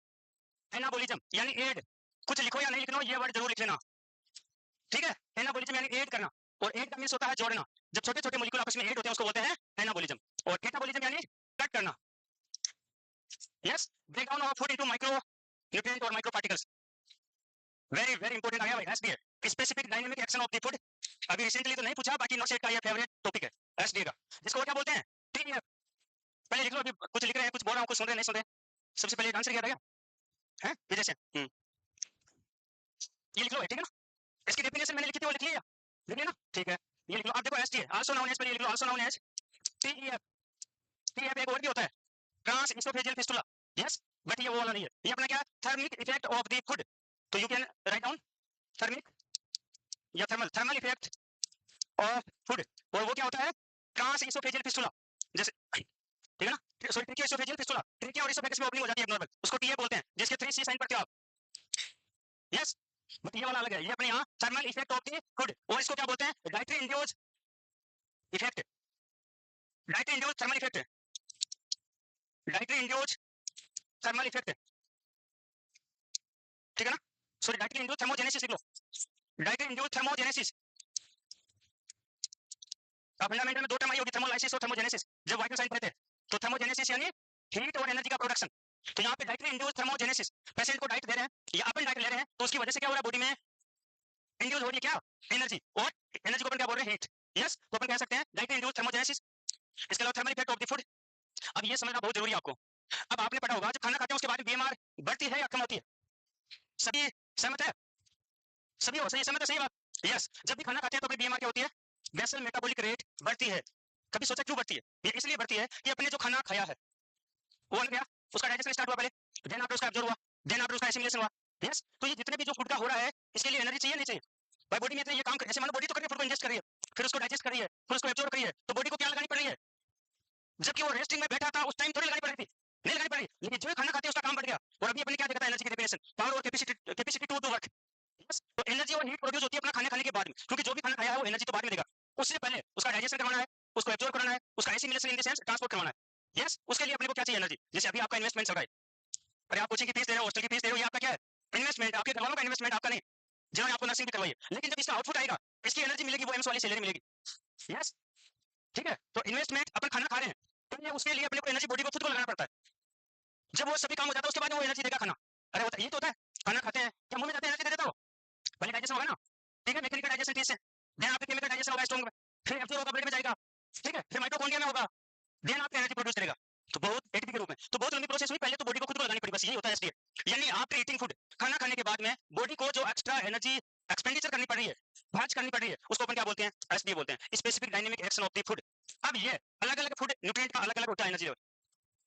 एनाबॉलिज्म यानी एड, कुछ लिखो या नहीं लिखना, ये वर्ड जरूर लिख लेना, ठीक है। एनाबॉलिज्म यानी एड करना, और एड का मींस होता है जोड़ना, जब छोटे छोटे मॉलिक्यूल आपस में एड होते हैं उसको बोलते हैं एनाबॉलिज्म। और कैटाबॉलिज्म यानी कट करना, yes, breakdown of food into micro nutrient और micro particles, very very important आ गया भाई, SDA, specific dynamic action of the food. अभी रिसेंटली तो नहीं पूछा, बाकी नॉट सेट का ये फेवरेट टॉपिक है एसडीए का, जिसको क्या बोलते हैं, टीडीएफ। पहले लिख लो, अभी कुछ लिख रहे हैं, कुछ बोल रहा हूँ, कुछ सुन रहे नहीं सुन रहे, सबसे पहले आंसर किया था क्या है, विजय से, ये लिख लो, ठीक है ना। इसकी डेफिनेशन मैंने लिखी थी, वो लिख लिया, लिख लिया ना, ठीक है। ये लिख लो, आप देखो एसडीए आल्सो नोन एज, पर ये लिख लो also known as TEF. TEF एक और भी होता है, trans esophageal fistula, yes, but ये वो वाला नहीं है, ये अपना क्या, thermic effect of the food, तो you can write down thermic या thermal, thermal effect of food, और वो क्या होता है, ट्रांस इसोफेजियल फिस्टुला, जैसे, ठीक है ना, सॉरी ट्रिकियो इसोफेजियल फिस्टुला, ट्रिकिया और इसोफेगस में ओपनिंग हो जाती है एब्नॉर्मल, उसको टीए बोलते हैं, जिसके 3 सी साइन पढ़ते हो आप, यस, बट ये वाला अलग है, ये अपने यहाँ thermal effect of the food, और इसको क्या बोलते हैं, dietary induce effect, dietary induce thermal effect, dietary induce thermal effect, ठीक है ना, सॉरी डाइटरी इंड्यूस थर्मोजेनेसिस लिख लो, डाइटरी इंड्यूस थर्मोजेनेसिस। फंडामेंटल में दो टर्म आई होगी, थर्मोलाइसिस और थर्मोजेनेसिस, जब वाइटल साइन पढ़ते थे, तो थर्मोजेनेसिस यानी हीट और एनर्जी का प्रोडक्शन, तो यहाँ पे डाइटरी इंड्यूस थर्मोजेनेसिस, पेशेंट को डाइट दे रहे हैं या अपन डाइट ले रहे हैं, तो उसकी वजह से क्या हो रहा है, बॉडी में इंड्यूस हो रही है क्या, एनर्जी, और एनर्जी को अपन क्या बोल रहे हैं, हीट, यस, तो अपन कह सकते हैं डाइटरी इंड्यूस थर्मोजेनेसिस। इसके अलावा thermal effect of the food, अब ये समझना बहुत जरूरी है आपको। अब आपने पढ़ा होगा, जब खाना खाते हैं उसके बाद बीएमआर बढ़ती है या कम होती है, सभी सहमत है? सभी हो सही सहमत है? सही बात। यस, जब भी खाना खाते हैं तो अपनी बीएमआर क्या होती है? बेसल मेटाबॉलिक रेट बढ़ती है। कभी सोचा क्यों बढ़ती है? ये इसलिए बढ़ती है कि अपने जो खाना खाया है वो बन गया, उसका डाइजेशन स्टार्ट हुआ पहले, देन आफ्टर उसका एब्जॉर्ब हुआ, देन आफ्टर उसका एसिमिलेशन हुआ। यस, तो ये जितने भी जो फूड का हो रहा है इसके लिए एनर्जी चाहिए नहीं चाहिए? भाई बॉडी में ये काम कर, ऐसे मानो बॉडी तो कर रही है, फूड को इंजेस्ट कर रही है, फिर उसको डाइजेस्ट कर रही है, फिर उसको एब्जॉर्ब कर रही है, तो बॉडी को क्या लगानी पड़ रही है? जबकि वो रेस्टिंग में बैठा था उस टाइम थोड़ी लगानी पड़ रही थी, नहीं लगानी पड़ रही, लेकिन जो खाना खाते हैं उसका काम बढ़ गया। और अभी अपने क्या देखा था? एनर्जी की डेफिनेशन, पावर और कैपेसिटी टू वर्क। यस, तो एनर्जी और हीट प्रोड्यूस होती है अपना खाने खाने के बाद में, क्योंकि जो भी खाना खाया है वो एनर्जी तो बाद में देगा, उससे पहले उसका डाइजेशन करवाना है, उसको एब्जॉर्ब कराना है, उसका assimilation in the sense transport करवाना है। यस, उसके लिए अपने को क्या चाहिए? एनर्जी। जैसे अभी आपका इन्वेस्टमेंट चल रहा है, अरे आप कोचिंग की फीस दे रहे हो, हॉस्टल की फीस दे रहे हो, ये आपका क्या है? इन्वेस्टमेंट, आपके घर वालों का इन्वेस्टमेंट, आपका नहीं। जिन्होंने आपको नर्सिंग भी करवाई है, लेकिन जब इसका आउटपुट आएगा, इसकी एनर्जी मिलेगी, वो एम्स वाली सैलरी मिलेगी। यस, ठीक है, तो इन्वेस्टमेंट अपन खाना खा रहे हैं, तो ये उसके लिए अपने को एनर्जी बॉडी को खुद को लगाना पड़ता है। जब वो सभी काम हो जाता है उसके बाद वो एनर्जी देगा खाना। अरे होता ये तो होता है, खाना खाते हैं क्या मुंह में जाते हैं एनर्जी दे देता हो? पहले डाइजेशन होगा ना, ठीक है, मैकेनिकल डाइजेशन ठीक से, देन आपके केमिकल डाइजेशन होगा स्टोन में, फिर एब्जॉर्ब होगा ब्लड में जाएगा, ठीक है, फिर माइटोकॉन्ड्रिया में होगा, देन आपका एनर्जी प्रोड्यूस करेगा। तो बहुत एटीपी के रूप में, तो बहुत लंबी प्रोसेस हुई, पहले तो बॉडी को खुद को लगानी पड़ी, बस यही होता है एसडीए। यानी आफ्टर ईटिंग फूड, खाना खाने के बाद में बॉडी को जो एक्स्ट्रा एनर्जी एक्सपेंडिचर करनी पड़ रही है, खर्च करनी पड़ रही है, उसको अपन क्या बोलते हैं? एसडीए बोलते हैं, specific dynamic action of the food. अब ये अलग अलग फूड न्यूट्रिएंट का अलग अलग होता है एनर्जी लेवल।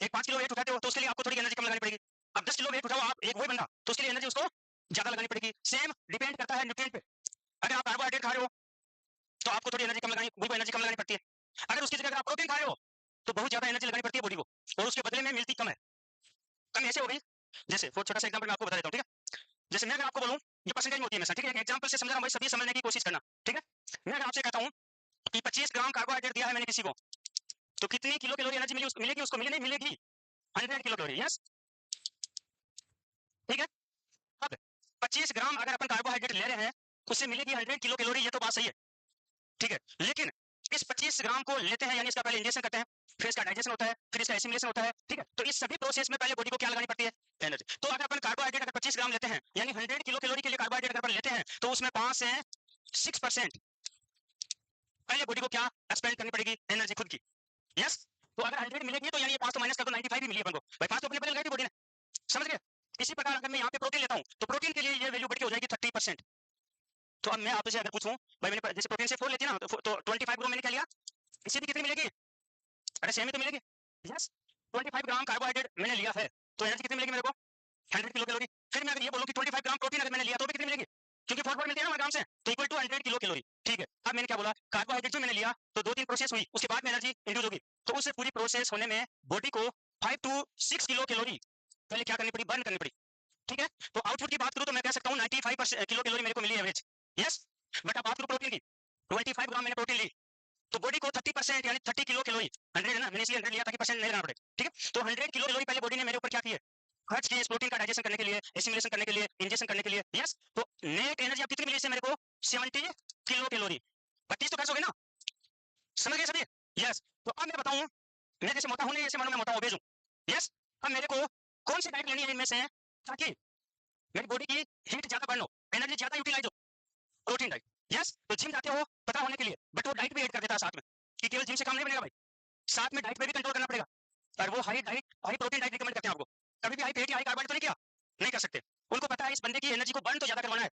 एक 5 किलो वेट उठाते हो तो उसके लिए आपको थोड़ी एनर्जी कम लगानी पड़ेगी। अब 10 किलो वेट उठाओ आप, एक वही बंदा, तो उसके लिए एनर्जी उसको ज्यादा लगानी पड़ेगी। सेम डिपेंड करता है न्यूट्रिएंट पे। अगर आप कार्बोहाइड्रेट खा रहे हो तो आपको थोड़ी एनर्जी कम लगानी, बॉडी को एनर्जी कम लगानी पड़ती है। अगर उसकी जगह अगर आप प्रोटीन खा रहे हो तो बहुत ज्यादा एनर्जी लगानी पड़ती है बॉडी को, और उसके बदले में मिलती कम है। कम ऐसे हो गई, जैसे छोटा सा एग्जांपल मैं आपको बता देता हूँ, ठीक है? जैसे मैं अगर आपको बोलूं, ये परसेंटेज में होती है हमेशा, ठीक है? एक एग्जांपल से समझना भाई, सभी समझने की कोशिश करना, ठीक है? मैं अगर आपसे कहता हूँ कि 25 ग्राम कार्बोहाइड्रेट दिया है मैंने किसी को, तो कितनी किलो कैलोरी एनर्जी मिलेगी उसको? मिलेगी, नहीं मिलेगी, 100 किलो कैलोरी। यस, ठीक है। अब 25 ग्राम अगर अपन कार्बोहाइड्रेट ले रहे हैं, उससे मिलेगी 100 किलो कैलोरी, ये तो बात सही है, ठीक है? लेकिन इस 25 ग्राम को लेते हैं, यानी इसका पहले इंजेक्शन करते हैं, फिर इसका डाइजेशन होता है, फिर इसका एसिमिलेशन होता है, ठीक है? तो इस सभी प्रोसेस में पहले बॉडी को क्या लगानी पड़ती है? एनर्जी। तो अगर अपन कार्बोहाइड्रेट अगर 25 ग्राम लेते हैं, यानी 100 किलो कैलोरी के लिए कार्बोहाइड्रेट अगर अपन लेते हैं, तो उसमें 5 से 6% पहले बॉडी को क्या एक्सपेंड करनी पड़ेगी? एनर्जी खुद की। यस, तो अगर 100 मिलेगी तो यानी ये 5 तो माइनस कर दो, 95 ही मिली अपन को भाई, 5 तो अपने बदल गई थी बॉडी ने, समझ गए? इसी प्रकार अगर मैं यहाँ पे प्रोटीन लेता हूँ तो प्रोटीन के लिए ये वैल्यू बढ़ के हो जाएगी 30%। तो अब मैं आपसे अगर पूछूं भाई, मैंने जैसे प्रोटीन से 4 लेती है ना, तो 25 ग्राम मैंने क्या लिया, इसे भी कितनी मिलेगी? अरे सेम ही तो मिलेगी। यस, 25 ग्राम कार्बोहाइड्रेट मैंने लिया है, तो एनर्जी कितनी मिलेगी मेरे को? 100 किलो कैलोरी। फिर मैं अगर ये बोलूं कि 25 ग्राम प्रोटीन अगर मैंने लिया तो भी कितनी मिलेगी? क्योंकि 4 मिलती है ना ग्राम से, तो इक्वल टू 100 किलो कैलोरी, ठीक है? अब मैंने क्या बोला, कार्बोहाइड्रेट जो मैंने लिया तो 2-3 प्रोसेस हुई, उसके बाद में एनर्जी इंड्यूस होगी, तो उस पूरी प्रोसेस होने में बॉडी को 5 टू 6 किलो कैलोरी पहले क्या करनी पड़ी? बर्न करनी पड़ी, ठीक है? तो आउटपुट की बात करूं तो मैं कह सकता हूं 95 किलो कैलोरी मेरे को मिली एवरेज। यस, बट अब बात करूं प्रोटीन की, 25 ग्राम मैंने प्रोटीन ली, तो बॉडी को 30% यानी 30 किलो कैलोरी, 100 है ना, मैंने इसलिए 100 लिया ताकि परसेंट नहीं लगाना पड़े, ठीक है? तो 100 किलो कैलोरी पहले बॉडी ने मेरे ऊपर क्या की है? खर्च की इस प्रोटीन का डाइजेशन करने के लिए, एसिमिलेशन करने के लिए, इंजेक्शन करने के लिए। यस, तो नेट एनर्जी अब कितनी मिली इससे मेरे को? 70 किलो कैलोरी। 32 तो कैसे हो गई ना, समझ गए सभी? यस, तो अब मैं बताऊं, मैं जैसे मोटा हूं नहीं, जैसे मानो मैं मोटा ओबेज हूं। यस, अब मेरे को कौन सी डाइट लेनी है इनमें से ताकि मेरी बॉडी की हीट ज्यादा बर्न हो, एनर्जी ज्यादा यूटिलाइज हो? Protein diet. यस, तो जिम जाते हो पतला होने के लिए, बट वो डाइट भी ऐड कर देता है साथ में, कि केवल जिम से काम नहीं बनेगा भाई, साथ में डाइट पे भी कंट्रोल करना पड़ेगा। और वो high diet, high protein diet recommend करते हैं आपको। कभी भी हाई फैट या हाई कार्बोहाइड्रेट तो नहीं किया, नहीं कर सकते। उनको पता है इस बंदे की एनर्जी को बर्न तो ज्यादा करवाना है,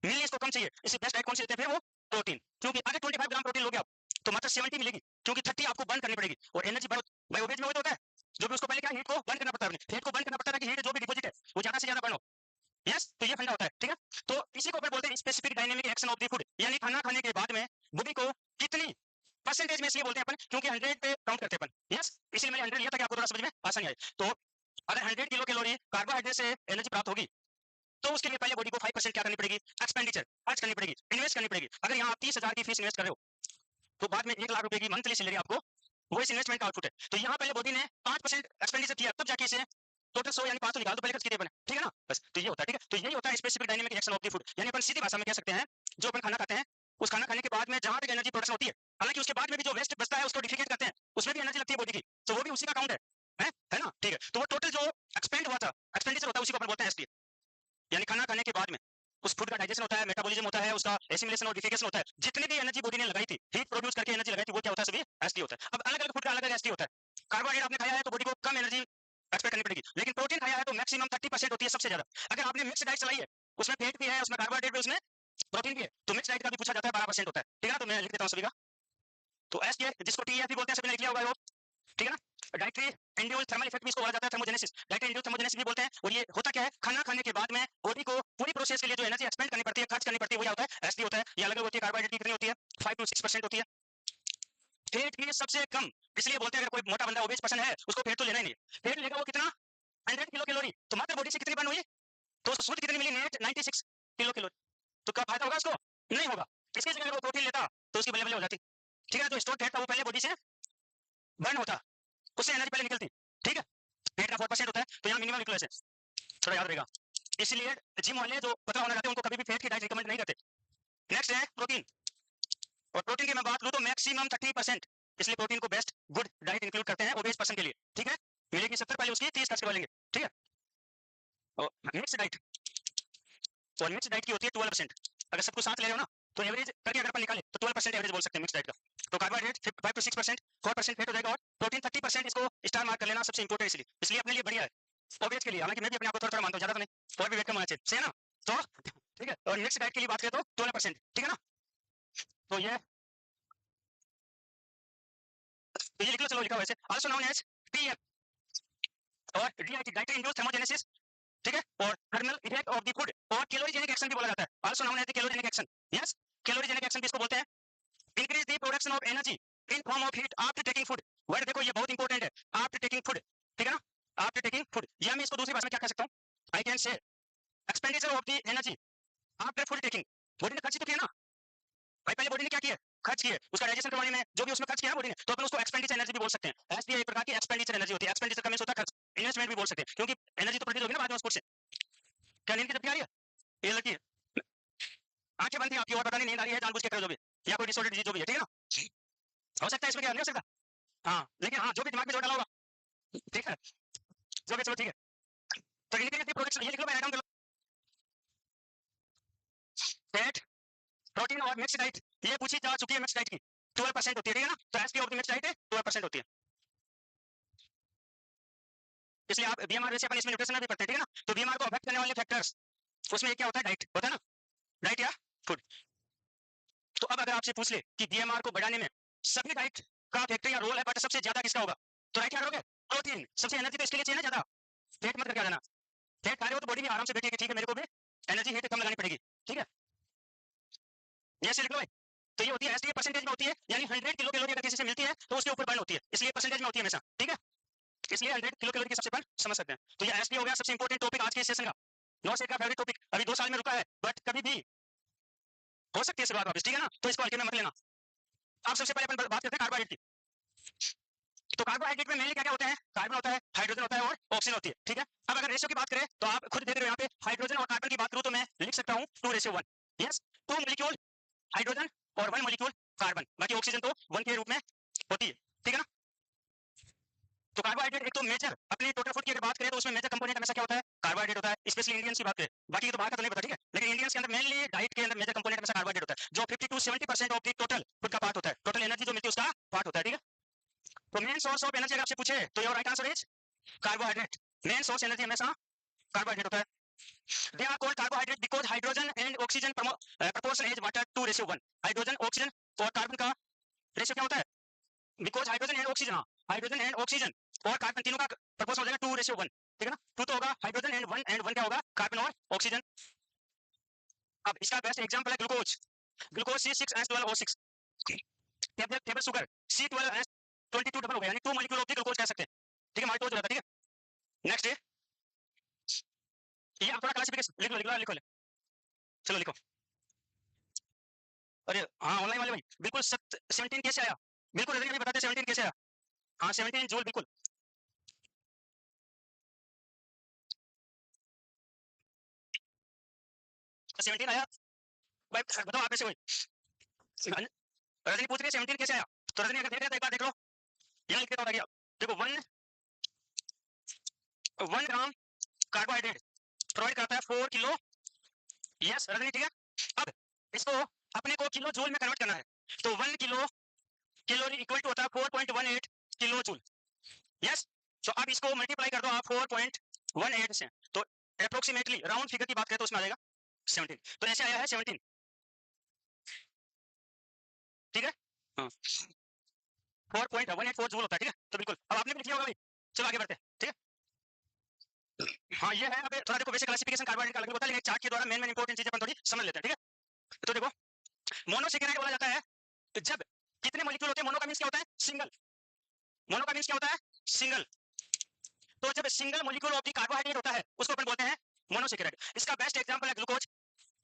मिलनी इसको कम चाहिए, इससे बेस्ट डाइट कौन सी देते हैं? फिर वो प्रोटीन, क्योंकि अगर 25 ग्राम प्रोटीन लोगे आप तो मात्र 70 मिलेगी, क्योंकि 30 आपको बर्न करनी पड़ेगी, और एनर्जी बर्न भाई ओबेज में वो तो होता है, जो भी उसको पहले क्या हीट को बर्न करना पड़ता है, फैट को बर्न करना पड़ता है कि हीट जो भी डिपॉजिट है वो ज्यादा से ज्यादा बर्न हो। यस, तो ये फंडा होता है, ठीक है? तो इसी को अपन बोलते हैं specific dynamic action of the food, यानी खाना खाने के बाद में बॉडी को कितनी परसेंटेज में इसलिए बोलते हैं अपन क्योंकि 100 पे काउंट करते हैं अपन। यस, इसीलिए मैंने 100 लिया ताकि आपको थोड़ा समझ में आसानी आए। तो अगर 100 किलो कैलोरी कार्बोहाइड्रेट से एनर्जी प्राप्त होगी, तो उसके लिए पहले बॉडी को 5% क्या करनी पड़ेगी? एक्सपेंडिचर, खर्च करनी पड़ेगी, इन्वेस्ट करनी पड़ेगी। अगर यहाँ आप 30,000 की फीस इन्वेस्ट कर रहे हो, तो बाद में 1 लाख रुपए की मंथली सैलरी आपको, वो इस इन्वेस्टमेंट का आउटपुट है। तो यहाँ पहले बॉडी ने 5% एक्सपेंडिचर किया, तब जाके इसे टोटल 100 यानी 5 तो निकाल दो, पहले खर्च किए अपने, ठीक है ना? बस, तो ये होता है, ठीक है? तो यही होता है specific dynamic action of the food, यानी अपन सीधी भाषा में कह सकते हैं, जो अपन खाना खाते हैं, उस खाना खाने के बाद में जहां तक एनर्जी प्रोडक्शन होती है, हालांकि उसके बाद में भी जो वेस्ट बचता है उसको डिफिकेट करते हैं, उसमें भी एनर्जी लगती है बॉडी की, तो वो भी उसी का काउंट है ना? ठीक है, तो वो टोटल जो एक्सपेंड हुआ था, एक्सपेंडिचर होता है, उसी को अपन बोलते हैं एसडीए, यानी खाना खाने के बाद में उस फूड का डाइजेशन होता है, मेटाबॉलिज्म होता है, उसका एसिमिलेशन और डिफिकेशन होता है, जितनी भी एनर्जी बॉडी ने लगाई थी, हीट प्रोड्यूस करके एनर्जी लगाई थी, वो क्या होता है? सभी एसडी होता है। अब अलग अलग फूड का अलग अलग एसडी होता है। कार्बोहाइड्रेट आपने खाया है तो बॉडी को कम एनर्जी एक्सपेक्ट करनी पड़ेगी। लेकिन प्रोटीन खाया है तो मैक्सिमम 30% होती है सबसे ज्यादा। अगर आपने मिक्स डाइट चलाई है, उसमें फैट भी है, उसमें कार्बोहाइड्रेट भी, उसमें प्रोटीन भी है, तो मिक्स डाइट का भी पूछा जाता है 12% होता है। ठीक है ना, तो मैं लिख देता हूँ सभी का। तो एस के जिसको टीएफ भी बोलते हैं, सभी ने लिख लिया होगा। ठीक है ना, डाइटरी इंड्यूस्ड थर्मल इफेक्ट भी इसको बोला जाता है, थर्मोजेनेसिस, डाइटरी इंड्यूस्ड थर्मोजेनेसिस भी बोलते हैं। और ये होता क्या है, खाना खाने के बाद में बॉडी को पूरी प्रोसेस के लिए जो एनर्जी एक्सपेंड करनी पड़ती है, खर्च करनी पड़ती है, वो क्या होता है, एसटी होता है। ये अलग अलग होती है। कार्बोहाइड्रेट की कितनी होती है, 5 to 6% होती है। फेट की सबसे कम, इसलिए बोलते हैं अगर कोई मोटा बंदा ओबेस पर्सन है, उसको फेट तो लेना ही नहीं। फेट लेगा वो कितना, 100 किलो कैलोरी, तो मात्र बॉडी से कितनी बर्न हुई, तो शुद्ध कितनी मिली, नेट 96 किलो कैलोरी। तो क्या फायदा होगा उसको, नहीं होगा। इसकी जगह अगर वो प्रोटीन लेता तो उसकी बल्ले बल्ले हो जाती। ठीक है, जो स्टोर फैट था वो पहले बॉडी से बर्न होता, उससे एनर्जी पहले निकलती। ठीक है, पेट का 4% होता है, तो यहाँ मिनिमम निकलो ऐसे, थोड़ा याद रहेगा। इसलिए जिम वाले जो पतला होना चाहते हैं उनको कभी भी फेट की डाइट रिकमेंड नहीं करते। नेक्स्ट है प्रोटीन, और प्रोटीन की मैं बात लूं तो मैक्सिमम 30%, इसलिए प्रोटीन को बेस्ट गुड डाइट इंक्लूड करते हैं ओबेस पर्सन के लिए। ठीक है, मिलेगी 70, पहले उसकी 30 खर्च करवा लेंगे। ठीक है, और मिक्स डाइट, और मिक्स डाइट की होती है 12%। अगर सब कुछ साथ ले रहे हो ना, तो एवरेज करके अगर अपन निकाले तो 12% एवरेज बोल सकते हैं मिक्स डाइट का। तो कार्बोहाइड्रेट 5 to 6%, 4% फेट हो जाएगा, और प्रोटीन 30%, इसको स्टार मार्क कर लेना सबसे इंपॉर्टेंट, इसलिए अपने लिए बढ़िया है ओबेस के लिए। हालांकि मैं भी अपने आप को थोड़ा थोड़ा मानता हूँ, ज्यादा तो नहीं, और भी वेट कम होना चाहिए, सही है ना। तो ठीक है, और मिक्स डाइट के लिए बात करें तो 12%। ठीक है ना, तो ये लिख लो, चलो लिखा वैसे, आल्सो नोन एज टीएफ और डीआईटी, डाइटरी इंड्यूस्ड थर्मोजेनेसिस। ठीक है, और thermal effect of the food, और कैलोरीजेनिक एक्शन भी बोला जाता है, also known as the calorigenic action. Yes, calorigenic action भी इसको बोलते हैं। Increase the production of energy in form of heat after taking food. Word देखो, ये बहुत इंपॉर्टेंट है, आफ्टर टेकिंग फूड। ठीक है ना, आफ्टर टेकिंग फूड, या मैं इसको दूसरी भाषा में क्या कह सकता हूँ, I can say expenditure of the energy after food taking. Body ने खर्च तो किया ना भाई, पहले बॉडी ने क्या किया, खर्च किए, उसका डाइजेशन करवाने में जो भी उसमें खर्च किया ना बॉडी ने, तो अपन उसको एक्सपेंडिचर एनर्जी भी बोल सकते हैं। एसपी एक प्रकार की एक्सपेंडिचर एनर्जी होती है, एक्सपेंडिचर का मींस होता है खर्च, इन्वेस्टमेंट भी बोल सकते हैं, क्योंकि एनर्जी तो प्रोड्यूस होगी ना बाद में उस फूड से। क्या नींद की तब आ रही है, ये लड़की है, आंखें बंद थी आपकी और पता नहीं नींद आ रही है, जानबूझ के कर जो भी, या कोई डिसऑर्डर डिजीज जो भी है। ठीक है ना, हो सकता है इसमें, क्या नहीं हो सकता, हाँ, लेकिन हाँ जो भी दिमाग में जोर डाला होगा, ठीक है, जो भी, चलो ठीक है। तो इंक्रीज द प्रोडक्शन, ये लिख लो, मैं डाउन कर लो, फैट, प्रोटीन और मिक्स डाइट, ये पूछी जा चुकी है मिक्स डाइट की, 12% होती है। ठीक है ना, तो SP of the mix diet 12% होती है, इसलिए आप बीएमआर वैसे अपन इसमें न्यूट्रिशन में भी पढ़ते हैं। ठीक है ना, तो बीएमआर को अफेक्ट करने वाले फैक्टर्स, उसमें क्या होता है, डाइट होता है ना, डाइट या फूड। तो अब अगर आपसे पूछ ले कि बीएमआर को बढ़ाने में सभी डाइट का फैक्टर या रोल है, बट सबसे ज्यादा किसका होगा, तो राइट क्या करोगे, प्रोटीन। सबसे एनर्जी तो इसके लिए चाहिए ना ज्यादा, फेट मत करके आ जाना, फेट खा रहे हो तो बॉडी भी आराम से बैठेगी। ठीक है, मेरे को भी एनर्जी हीट कम लगानी पड़ेगी। ठीक है, जैसे लिख लो भाई, तो ये होती है एसटी परसेंटेज में होती है, यानी 100 किलो कैलोरी अगर किसी से मिलती है तो उसके ऊपर बर्न होती है, इसलिए परसेंटेज में होती है हमेशा। ठीक है, इसलिए 100 किलो कैलोरी की सबसे बर्न समझ सकते हैं। तो ये एसटी हो गया सबसे इंपॉर्टेंट टॉपिक आज के सेशन का, नॉट सेट का फेवरेट टॉपिक, अभी 2 साल में रुका है, बट कभी भी हो सकती है शुरुआत वापस। ठीक है ना, तो इसको हल्के में मत लेना। अब सबसे पहले अपन बात करते हैं कार्बोहाइड्रेट की। तो कार्बोहाइड्रेट में मेनली क्या क्या होते हैं, कार्बन होता है, हाइड्रोजन होता है, और ऑक्सीजन होती है। ठीक है, अब अगर रेशियो की बात करें तो आप खुद देख रहे हो यहाँ पे, हाइड्रोजन और कार्बन की बात करूं तो मैं लिख सकता हूँ 2:1। यस, 2 मॉलिक्यूल हाइड्रोजन और 1 मॉलिक्यूल कार्बन, बाकी ऑक्सीजन तो 1 के रूप में होती है। ठीक है ना, तो कार्बोहाइड्रेट एक तो मेजर, अपनी टोटल फूड की अगर बात करें तो उसमें मेजर कंपोनेंट हमेशा क्या होता है, कार्बोहाइड्रेट होता है, स्पेशली इंडियंस की बात करें, बाकी तो बाहर का तो नहीं पता। ठीक है, लेकिन इंडियंस के अंदर मेनली डाइट के अंदर मेजर कंपोनेंट हमेशा कार्बोहाइड्रेट होता है, जो 50 to 70% of the total food का पार्ट होता है, टोटल एनर्जी जो मिलती है उसका पार्ट होता है। ठीक है, तो मेन सोर्स ऑफ एनर्जी अगर आपसे पूछे तो your right answer is carbohydrate. Main source energy हमेशा कार्बोहाइड्रेट होता है। They are called carbohydrate because hydrogen and oxygen proportion is water 2:1। Hydrogen oxygen और कार्बन का रेशियो क्या होता है, because hydrogen and oxygen, hydrogen and oxygen और carbon तीनों का प्रपोर्शन हो जाएगा 2:1। ठीक है ना, 2 तो होगा हाइड्रोजन एंड 1 क्या होगा, कार्बन और ऑक्सीजन। अब इसका बेस्ट एग्जांपल है glucose, glucose C6H12O6, table sugar C12H22 double हो गया, यानी 2 मॉलिक्यूल ऑफ द ग्लूकोज कह सकते हैं। ठीक है, माल्टोज हो जाता है। ठीक है, नेक्स्ट है ये, आप थोड़ा क्लासिफिकेशन लिख लो, लिखो ले। चलो लिखो, अरे हाँ ऑनलाइन वाले भाई, बिल्कुल 17 कैसे आया, बिल्कुल अभी बताते 17 कैसे आया। हाँ 17 जूल, बिल्कुल 17 आया भाई। बताओ आप ऐसे कोई, रजनी पूछ रही है 17 कैसे आया, तो रजनी अगर देख रहे तो एक बार देख लो, यहाँ लिख देता हूँ। देखो 1 ग्राम कार्बोहाइड्रेट प्रोवाइड करता है 4 किलो। यस रजनी, ठीक है, अब इसको अपने को किलो जूल में कन्वर्ट करना है, तो 1 किलो कैलोरी इक्वल टू होता है 4.18 किलो जूल। यस, सो अब इसको मल्टीप्लाई कर दो आप 4.18 से, तो अप्रोक्सीमेटली राउंड फिगर की बात करें तो उसमें आ जाएगा 17, तो ऐसे आया है 17, ठीक है। हाँ 4.184 जूल होता है, ठीक है। तो बिल्कुल अब आपने भी लिख लिया होगा भाई, चलो आगे बढ़ते हैं, ठीक है। हाँ ये है, अब थोड़ा देखो बेसिक क्लासिफिकेशन कार्बोहाइड्रेट का अलग होता है, लेकिन चार्ट के द्वारा मेन इंपॉर्टेंट चीजें अपन थोड़ी समझ लेते हैं, ठीक है। तो देखो मोनोसेकेराइड बोला जाता है जब कितने मॉलिक्यूल होते हैं, मोनो का मींस क्या होता है सिंगल, मोनो का मींस क्या होता है सिंगल, तो जब single molecule of the carbohydrate होता है उसको अपन बोलते हैं मोनोसेकेराइड। इसका बेस्ट एग्जांपल है ग्लूकोज,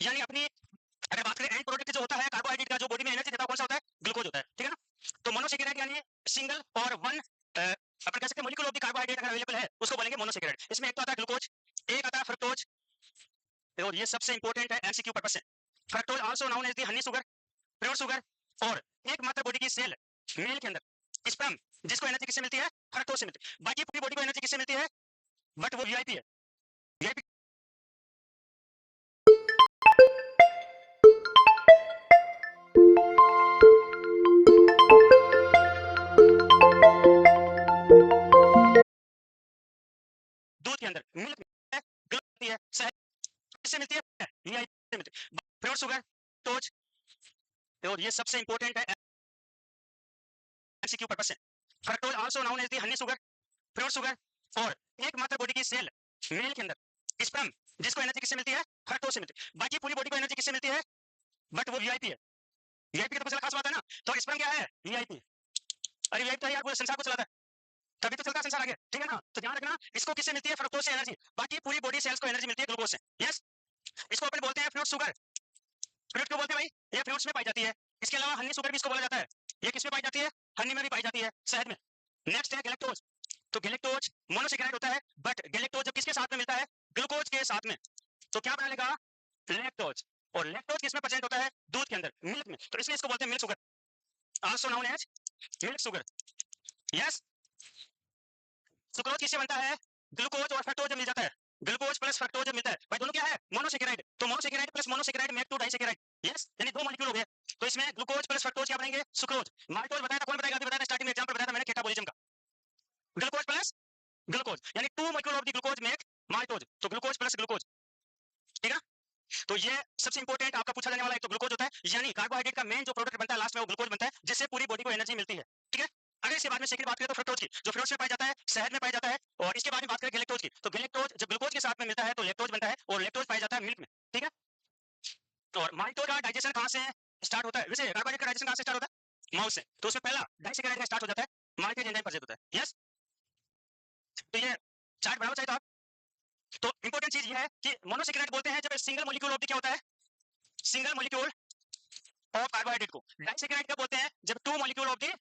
यानी अपनी अगर बात करें एंड प्रोडक्ट जो होता है कार्बोहाइड्रेट का, जो बॉडी में एनर्जी देता है कौन सा होता है ग्लूकोज होता है, ठीक है ना। तो मोनोसेकेराइड यानी सिंगल और वन अपन कह सकते हैं मॉलिक्यूल ऑफ द कार्बोहाइड्रेट अगर अवेलेबल है उसको बोलेंगे मोनोसेकेराइड। इसमें एक तो आता है ग्लूकोज, एक आता है फ्रक्टोज, और ये सबसे इंपॉर्टेंट है एमसीक्यू पर्पस से। Fructose also known as the honey sugar, pure sugar, और एकमात्र बॉडी की सेल मेल के अंदर स्पर्म जिसको एनर्जी किससे मिलती है फ्रक्टोज से मिलती है, बाकी पूरी बॉडी को एनर्जी किससे मिलती है, बट वो वीआईपी है, वीआईपी। दूध के अंदर मिल्क है, मिलती है, शहद किससे मिलती है वीआईपी से मिलती है, प्योर शुगर टोज, और ये सबसे इंपॉर्टेंट है एमसीक्यू पर्पस से। Fructose also known as the honey sugar, pure sugar, और एकमात्र बॉडी की सेल मेल के अंदर स्पर्म जिसको एनर्जी किससे मिलती है फ्रक्टोज से मिलती है, बाकी पूरी बॉडी को एनर्जी किससे मिलती है, बट वो वीआईपी है, वीआईपी का तो खास बात है ना। तो स्पर्म क्या है वीआईपी, अरे वीआईपी तो यार पूरे संसार को चलाता है, तभी तो चलता है संसार आगे, ठीक है ना। तो ध्यान रखना इसको किससे मिलती है फ्रक्टोज से एनर्जी, बाकी पूरी बॉडी सेल्स को एनर्जी मिलती है ग्लूकोज से, यस। इसको अपन बोलते हैं फ्रूट शुगर, फ्रूट क्यों बोलते हैं भाई, ये फ्रूट्स में पाई जाती है। इसके अलावा हनी शुगर भी इसको बोला जाता है, ये किसमें पाई जाती है हनी में भी पाई जाती है, शहद में। नेक्स्ट है गैलेक्टोज, तो गैलेक्टोज मोनोसेकेराइड होता है, बट गैलेक्टोज जब किसके साथ में मिलता है ग्लूकोज के साथ में, तो क्या बना लेगा लैक्टोज, और लैक्टोज किसमें प्रेजेंट होता है दूध के अंदर मिल्क में, तो इसलिए इसको बोलते हैं milk sugar, also known as milk sugar, yes. Sucrose किससे बनता है ग्लूकोज और फ्रक्टोज जब मिल जाता है, ग्लूकोज प्लस फ्रक्टोज जब मिलता है भाई, दोनों क्या है मोनोसेकेराइड, तो monosaccharide plus monosaccharide make two disaccharide, yes, यानी दो मॉलिक्यूल हो गए। तो इसमें ग्लूकोज प्लस फ्रक्टोज क्या बनेंगे सुक्रोज। माल्टोज बताया था, कौन बताएगा, अभी बताया था स्टार्टिंग में एग्जांपल बताया था मैंने केटाबोलिज्म का, ग्लूकोज प्लस ग्लूकोज यानी two molecule of the glucose make maltose, तो ग्लूकोज प्लस ग्लूकोज, ठीक है। तो ये सबसे इंपॉर्टेंट आपका पूछा जाने वाला एक तो ग्लूकोज होता है, यानी कार्बोहाइड्रेट का मेन जो प्रोडक्ट बनता है लास्ट में वो ग्लूकोज बनता है, जिससे पूरी बॉडी को एनर्जी मिलती है, ठीक है। अगर इसके बाद में सेकंड बात करें तो फ्रक्टोज की, जो फ्रूट्स में पाया जाता है शहद में पाया जाता है, और इसके बाद में बात करें गैलेक्टोज की, तो गैलेक्टोज जब ग्लूकोज के साथ में मिलता है तो लैक्टोज बनता है, और लैक्टोज पाया जाता है मिल्क में, ठीक है। और माल्टोज का डाइजेशन कहां से स्टार्ट होता है, वैसे कार्बोहाइड्रेट का डाइजेशन कहां से स्टार्ट होता है माउथ से, तो उसमें पहला डाइसेकेराइड का स्टार्ट हो जाता है, माल्टेज एंजाइम प्रेजेंट होता है, यस। तो ये चार्ट बनाना चाहिए था आप। तो इंपॉर्टेंट चीज ये है कि मोनोसेकेराइड बोलते हैं जब सिंगल मॉलिक्यूल ऑफ क्या होता है सिंगल मॉलिक्यूल ऑफ कार्बोहाइड्रेट को। डाइसेकेराइड का बोलते हैं जब two molecule of the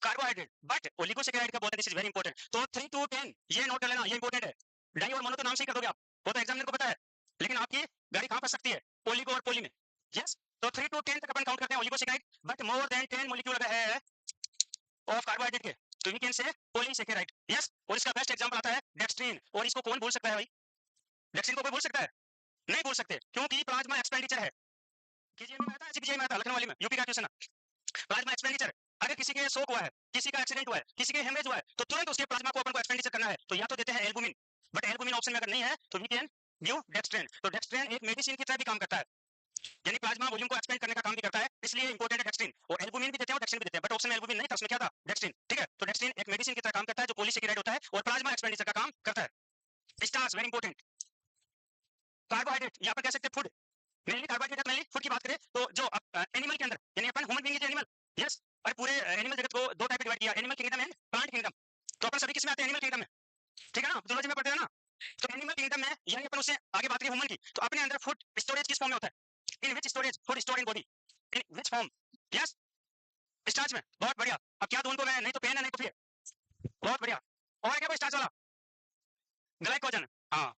carbohydrate, but oligosaccharide का बोलते हैं दिस इज वेरी इंपॉर्टेंट। तो 3 to 10 ये नोट कर लेना, ये इंपॉर्टेंट है। डाई और मोनो तो नाम से ही कर दोगे आप, वो तो एग्जामिनर को पता है, लेकिन आपकी गाड़ी कहां फंस सकती है ओलिगो और पोली में, यस। तो 3 to 10 तक अपन काउंट करते हैं oligosaccharide, but more than 10 molecule अगर है ऑफ कार्बोहाइड्रेट के तो we can say polysaccharide, yes. और इसका बेस्ट एग्जांपल आता है डेक्स्ट्रीन, और इसको कौन बोल सकता है भाई, डेक्स्ट्रीन को कोई बोल सकता है, नहीं बोल सकते, क्योंकि प्लाज्मा एक्सपेंडिचर है। केजीएम में आता है, जीपीजीआई में आता है, लखनऊ वाली में यूपी का क्वेश्चन है। प्लाज्मा एक्सपेंडिचर, अगर किसी के शोक हुआ है, किसी का एक्सीडेंट हुआ है, किसी के हेमरेज हुआ है, तो तुरंत उसके प्लाज्मा को अपन को एक्सपेंडिचर करना है, तो या तो देते हैं एल्बुमिन, बट एल्बुमिन ऑप्शन में अगर नहीं है तो वी कैन गिव डेक्स्ट्रेन। तो डेक्स्ट्रेन एक मेडिसिन की तरह भी काम करता है, यानी प्लाज्मा वॉल्यूम को एक्सपेंड करने का काम भी करता है, इसलिए इंपॉर्टेंट है डेक्स्ट्रीन। और एल्बुमिन भी देते हैं और डेक्स्ट्रीन भी देते हैं, बट ऑप्शन में एल्बुमिन नहीं था, उसमें क्या था डेक्स्ट्रीन, ठीक है। तो डेक्स्ट्रीन एक मेडिसिन की तरह काम करता है जो पॉलीसेकेराइड होता है और प्लाज्मा एक्सपेंडिचर का काम करता है। स्टार्च वेरी इंपॉर्टेंट, कार्बोहाइड्रेट यहाँ पर कह सकते हैं food, mainly carbohydrate mainly food की बात करें तो जो एनिमल के अंदर, यानी अपन human being is animal, yes. और पूरे एनिमल जगत को दो टाइप में डिवाइड किया, animal kingdom and plant kingdom. तो अपन सभी किसमें आते हैं एनिमल किंगडम में, ठीक है ना, जूलॉजी में पढ़ते हैं ना। तो एनिमल किंगडम में यानी अपन उससे आगे बात करें ह्यूमन की, तो अपने अंदर फूड स्टोरेज किस फॉर्म में होता है, in which storage food store in body, in which form, yes starch में। बहुत बढ़िया, अब क्या दूं उनको मैं, नहीं तो पेन है नहीं तो फिर, बहुत बढ़िया। और क्या कोई स्टार्च वाला ग्लाइकोजन, हाँ।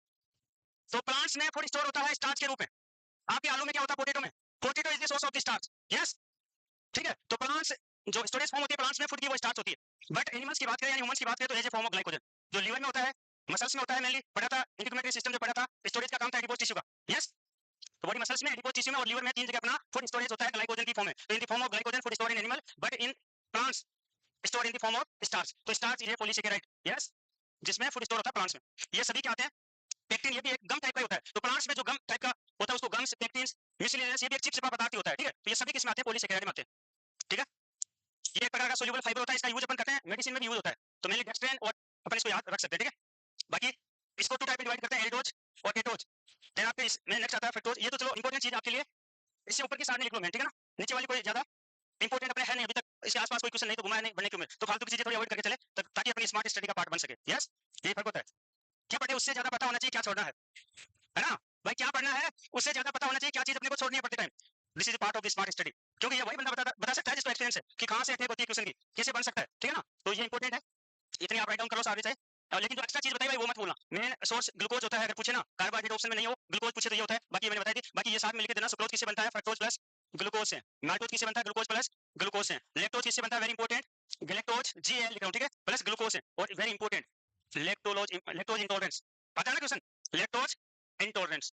तो प्लांट्स में फूड स्टोर होता है स्टार्च के रूप में। आपके आलू में क्या होता है पोटैटो में, potato is the source of the starch, yes, ठीक है। तो प्लांट्स जो स्टोरेज फॉर्म होती है प्लांट्स में फूड की वो स्टार्च होती है, बट एनिमल्स की बात करें यानी ह्यूमंस की बात करें तो as a form of glycogen, जो लीवर में होता है, मसल्स में होता है, मेनली पढ़ा था इंटीग्रेटरी सिस्टम जो पढ़ा था, स्टोरेज का काम था एडिपोज टिश्यू का, यस। तो बॉडी मसल्स में, एडिपोज टिश्यू में और लीवर में तीन जगह अपना फूड स्टोरेज होता है ग्लाइकोजन की फॉर्म में। तो in the form of glycogen food store in animal, but in plants store in the form of starch. तो starch is a polysaccharide, yes. जिसमें फूड स्टोर होता है प्लांट्स में। ये सभी क्या आते हैं? पेक्टिन, ये भी एक गम टाइप का होता है। तो प्लांट्स में जो गम टाइप का होता है उसको गम्स, पेक्टिन्स, म्यूसिलेनस, ये भी एक चिपचिपा पदार्थ होता है, ठीक है। तो ये सभी किसमें आते हैं? पॉलीसेकेराइड में आते हैं, ठीक है। ये एक प्रकार का सोल्यूबल फाइबर होता है, इसका यूज अपन करते हैं, मेडिसिन में भी यूज होता है। तो मेनली डेक्स्ट्रेन और अपन इसको याद रख सकते हैं, ठीक है। बाकी इसको टू टाइप में डिवाइड करते हैं, एल्डोज और केटोज। देन आपके इसमें नेक्स्ट आता है फ्रक्टोज। ये तो चलो इंपॉर्टेंट चीज आपके लिए, इससे ऊपर की साइड में लिख लो मैं, ठीक है ना। नीचे वाली कोई ज्यादा इंपॉर्टेंट अपने है नहीं, अभी तक इसके आसपास कोई क्वेश्चन नहीं, तो घुमाया नहीं बनने क्यों में, तो फालतू की चीजें थोड़ी अवॉइड करके चले ताकि अपनी स्मार्ट स्टडी का पार्ट बन सके। यस, ये फर्क होता है। क्या पढ़े उससे ज्यादा पता होना चाहिए क्या छोड़ना है ना भाई। क्या पढ़ना है उससे ज्यादा पता होना चाहिए क्या चीज अपने को छोड़नी है पढ़ते time. This is part of the smart study, क्योंकि ये वही बंदा बता सकता है जिसको एक्सपीरियंस है कि कहां से अटैक होती है क्वेश्चन की, कैसे बन सकता है, ठीक है ना। तो ये इंपॉर्टेंट है, इतनी आप राइट डाउन करो सारे चाहे। लेकिन जो एक्स्ट्रा चीज बताई भाई वो मत भूलना। मेन सोर्स ग्लूकोज होता है, अगर पूछे ना कार्बोहाइड्रेट ऑप्शन में नहीं हो, ग्लूकोज पूछे तो ये होता है। बाकी मैंने बताई थी, बाकी ये साथ में लिख के देना। सुक्रोज किससे बनता है? फ्रक्टोज प्लस ग्लूकोज से। माल्टोज किससे बनता है? ग्लूकोज प्लस ग्लूकोज से। लैक्टोज किससे बनता है? वेरी इंपॉर्टेंट, गैलेक्टोज जीएल लिख रहा हूं, ठीक है, प्लस ग्लूकोज से। और वेरी इंपॉर्टेंट लैक्टोज इंटॉलरेंस, पता है ना question, lactose intolerance,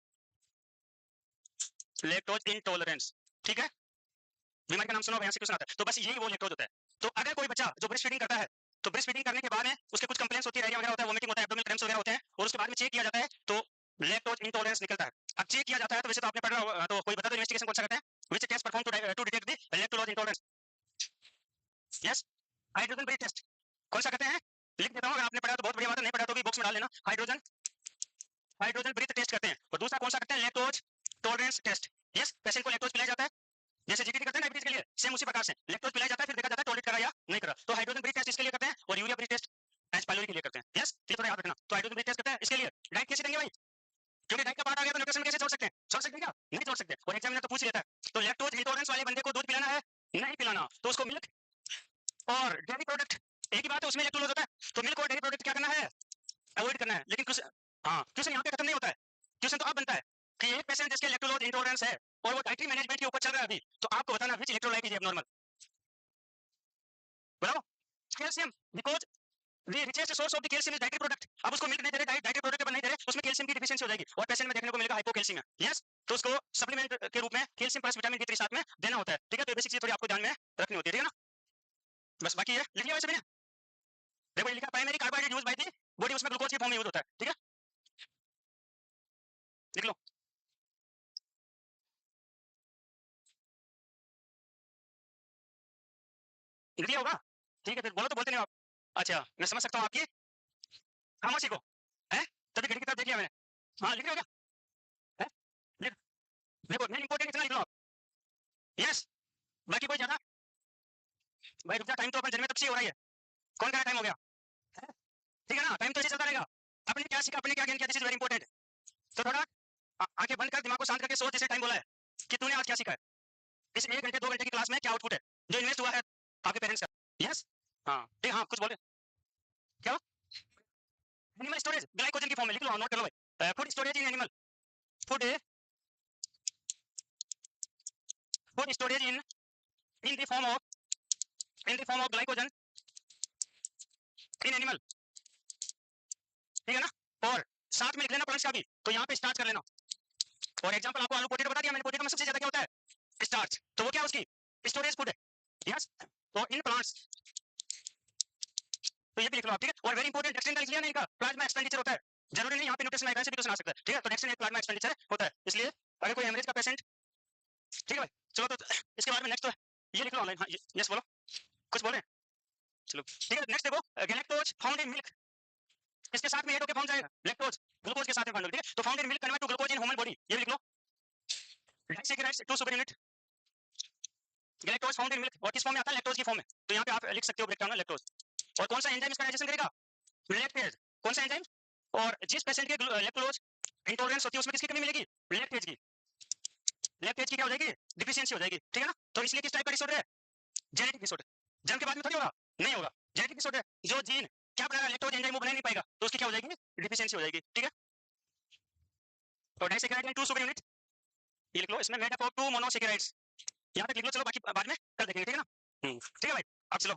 lactose intolerance, ठीक है। बीमारी का नाम सुनो, यहाँ से क्वेश्चन आता है। तो बस यही वो लैक्टोज होता है। तो अगर कोई बच्चा जो ब्रेस्ट फीडिंग करता है, तो ब्रेस्ट फीडिंग करने के बाद में उसके कुछ कंप्लेंट्स होती है, डायरिया वगैरह होता है, वोमिटिंग होता है, एब्डोमिनल क्रैम्प्स वगैरह होते हैं, और उसके बाद में चेक किया जाता है तो लैक्टोज इंटॉलरेंस निकलता है। अब चेक किया जाता है तो वैसे तो आपने पढ़ा होगा, तो कोई बता दो इन्वेस्टिगेशन कौन सा करते हैं? Which test perform to detect the lactose intolerance? Yes, hydrogen breath test. कौन सा करते हैं? लिख देता हूं, अगर आपने पढ़ा तो बहुत बढ़िया बात है, नहीं पढ़ा तो भी बॉक्स में डाल लेना। हाइड्रोजन हाइड्रोजन ब्रीथ टेस्ट करते हैं। और दूसरा कौन सा करते हैं? Lactose tolerance test. Yes, patient को लैक्टोज पिलाया जाता है, जैसे जीटीटी करते हैं डायबिटीज के लिए, सेम उसी प्रकार से लैक्टोज पिलाया जाता है, फिर देखा जाता है टॉलरेट करा या नहीं करा। तो हाइड्रोजन ब्रीथ टेस्ट इसके लिए करते हैं, और urea breath test H pylori के लिए करते हैं। यस, ये थोड़ा याद रखना। तो हाइड्रोजन ब्रीथ टेस्ट करते हैं इसके लिए। डाइट कैसे देंगे भाई? क्योंकि डाइट का पार्ट आ गया तो न्यूट्रिशन कैसे छोड़ सकते हैं? छोड़ सकते हैं क्या? नहीं छोड़ सकते। और एग्जामिनर तो पूछ लेता है, तो लैक्टोज इंटॉलरेंस वाले बंदे को दूध पिलाना है नहीं पिलाना, तो उसको मिल्क और डेयरी प्रोडक्ट, एक ही बात है, उसमें लैक्टोज होता है, तो मिल्क और डेयरी प्रोडक्ट क्या करना है? अवॉइड करना है। लेकिन क्वेश्चन, हाँ क्वेश्चन यहाँ पे खत्म नहीं होता है। क्वेश्चन तो अब बनता है कि एक पेशेंट जिसके लैक्टोज इंटॉलरेंस है और वो डाइटरी मैनेजमेंट के ऊपर चल रहा है अभी, तो आपको बताना विच इलेक्ट्रोलाइट इज एबनॉर्मल। बताओ, calcium, because the richest source of the calcium is dietary product. अब उसको मिल्क नहीं दे रहे, डाइटरी प्रोडक्ट नहीं दे रहे, उसमें कैल्शियम की डिफिशियंसी हो जाएगी, और पेशेंट में देखने को मिलेगा हाइपोकैल्सीमिया। यस, तो उसको सप्लीमेंट के रूप में कैल्शियम प्लस विटामिन D3 साथ में देना होता है, ठीक है। तो बेसिक चीज थोड़ी आपको ध्यान में रखनी होती है, ठीक है ना। बस बाकी ये लिख लिया वैसे मैंने, देखो ये लिखा primary carbohydrate use by the body, उसमें ग्लूकोज के फॉर्म में यूज होता है, ठीक है, लिख लो। लिख लिया होगा, ठीक है, फिर बोलो तो बोलते नहीं हो आप। अच्छा, मैं समझ सकता हूँ आपकी खामोशी को, है, तभी घड़ी की तरफ देख लिया मैंने। हाँ, लिख रहे हो क्या? है, लिख, देखो मेन इंपॉर्टेंट इतना लिख लो आप। यस, बाकी कोई ज्यादा, भाई रुक जा, टाइम तो अपन जन्मे तब से हो रहा है, कौन कहा टाइम हो गया है? ठीक है ना, टाइम तो ऐसे चलता रहेगा। आपने क्या सीखा, आपने क्या गेन किया, दिस इज वेरी इंपॉर्टेंट। तो थोड़ा आंखें बंद कर, दिमाग को शांत करके सोच, जैसे टाइम बोला है कि तूने आज क्या सीखा है, इस 1 घंटे 2 घंटे की क्लास में क्या आउटपुट है जो इन्वेस्ट हुआ है आपके पेरेंट्स का। यस, हाँ ठीक, हाँ कुछ बोले क्या? एनिमल स्टोरेज ग्लाइकोजन की फॉर्म में लिख लो, नोट कर लो भाई। Food storage in animal, food food storage in the form of glycogen in animal, ठीक है ना। और साथ में लिख लेना प्रोडक्ट्स का भी, तो यहाँ पे स्टार्ट कर लेना। और एग्जांपल आपको आलू पोटेटो बता दिया मैंने, पोटेटो में सबसे ज्यादा क्या होता है? स्टार्च, तो वो क्या उसकी स्टोरेज फूड है। यस, तो इन प्लांट्स, तो ये भी लिख लो आप, ठीक है। और वेरी इंपॉर्टेंट, डेक्स्ट्रिन का लिख लिया नहीं, इनका प्लाज्मा एक्सपेंडिचर होता है, जरूरी नहीं यहाँ पे न्यूट्रिशन आएगा, से भी क्वेश्चन आ सकता है, ठीक है। तो डेक्स्ट्रिन एक प्लाज्मा एक्सपेंडिचर होता है, इसलिए अगर कोई हेमरेज का पेशेंट, ठीक है भाई। चलो तो इसके बारे में नेक्स्ट तो ये लिख लो ऑनलाइन। हाँ यस बोलो, कुछ बोले, चलो ठीक है। नेक्स्ट देखो, गैलेक्टोज फाउंड इन मिल्क, इसके साथ में एड होकर फॉर्म जाएगा लैक्टोज, ग्लूकोज के साथ में फाउंड होगा, ठीक है। तो found in milk convert to glucose in human body, ये भी लिख लो। Disaccharides 2 super unit galactose found in milk, और किस फॉर्म में आता है? लैक्टोज की फॉर्म में। तो यहाँ पे आप लिख सकते हो ब्रेकडाउन लैक्टोज। और कौन सा एंजाइम इसका डाइजेशन करेगा? लैक्टेज, कौन सा एंजाइम? और जिस पेशेंट के लैक्टोज इंटॉलरेंस होती है उसमें किसकी कमी मिलेगी? लैक्टेज की। लैक्टेज की क्या हो जाएगी? डिफिशियंसी हो जाएगी, ठीक है ना। तो इसलिए किस टाइप का डिसऑर्डर है? Genetic disorder. जन्म के बाद में थोड़ी होगा, नहीं होगा, जेनेटिक डिसऑर्डर। जो जीन क्या बनाएगा, लैक्टोज एंजाइम वो बना नहीं पाएगा, तो उसकी क्या हो जाएगी? डिफिशियंसी हो जाएगी, ठीक है। और डाइसैकेराइड में 2 सुपर यूनिट, ये लिख लो, इसमें मेड अप ऑफ 2 मोनोसैकेराइड्स, यहाँ तक लिख लो। चलो बाकी बाद में कर देखेंगे, ठीक है ना। ठीक है भाई, अब चलो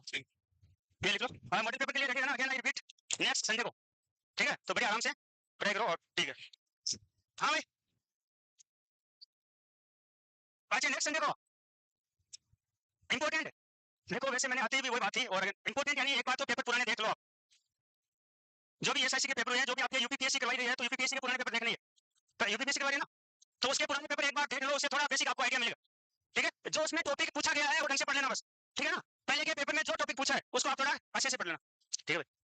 ये लिख लो। हाँ, मॉडल पेपर के लिए रेडी रहना, again I repeat, next Sunday को, ठीक है। तो बढ़िया आराम से पढ़ाई करो, और ठीक है। हाँ भाई, अच्छा नेक्स्ट संडे को इंपॉर्टेंट, देखो वैसे मैंने आते ही भी वही बात थी, और इंपॉर्टेंट यानी एक बात तो पेपर पुराने देख लो आप, जो भी एसआईसी के पेपर हुए हैं, जो भी आपके यूपीपीएससी करवाई रही है, तो यूपीपीएससी के पुराने पेपर देखने हैं, तो यूपीपीएससी करवा रही है ना, तो उसके पुराने पेपर एक बार देख लो, उससे थोड़ा बेसिक आपको आइडिया मिलेगा। ठीक है, जो उसमें टॉपिक पूछा गया है वो ढंग से पढ़ लेना बस। ठीक है ना, पहले के पेपर में जो टॉपिक पूछा है उसको आप थोड़ा अच्छे से पढ़ लेना। ठीक है भाई।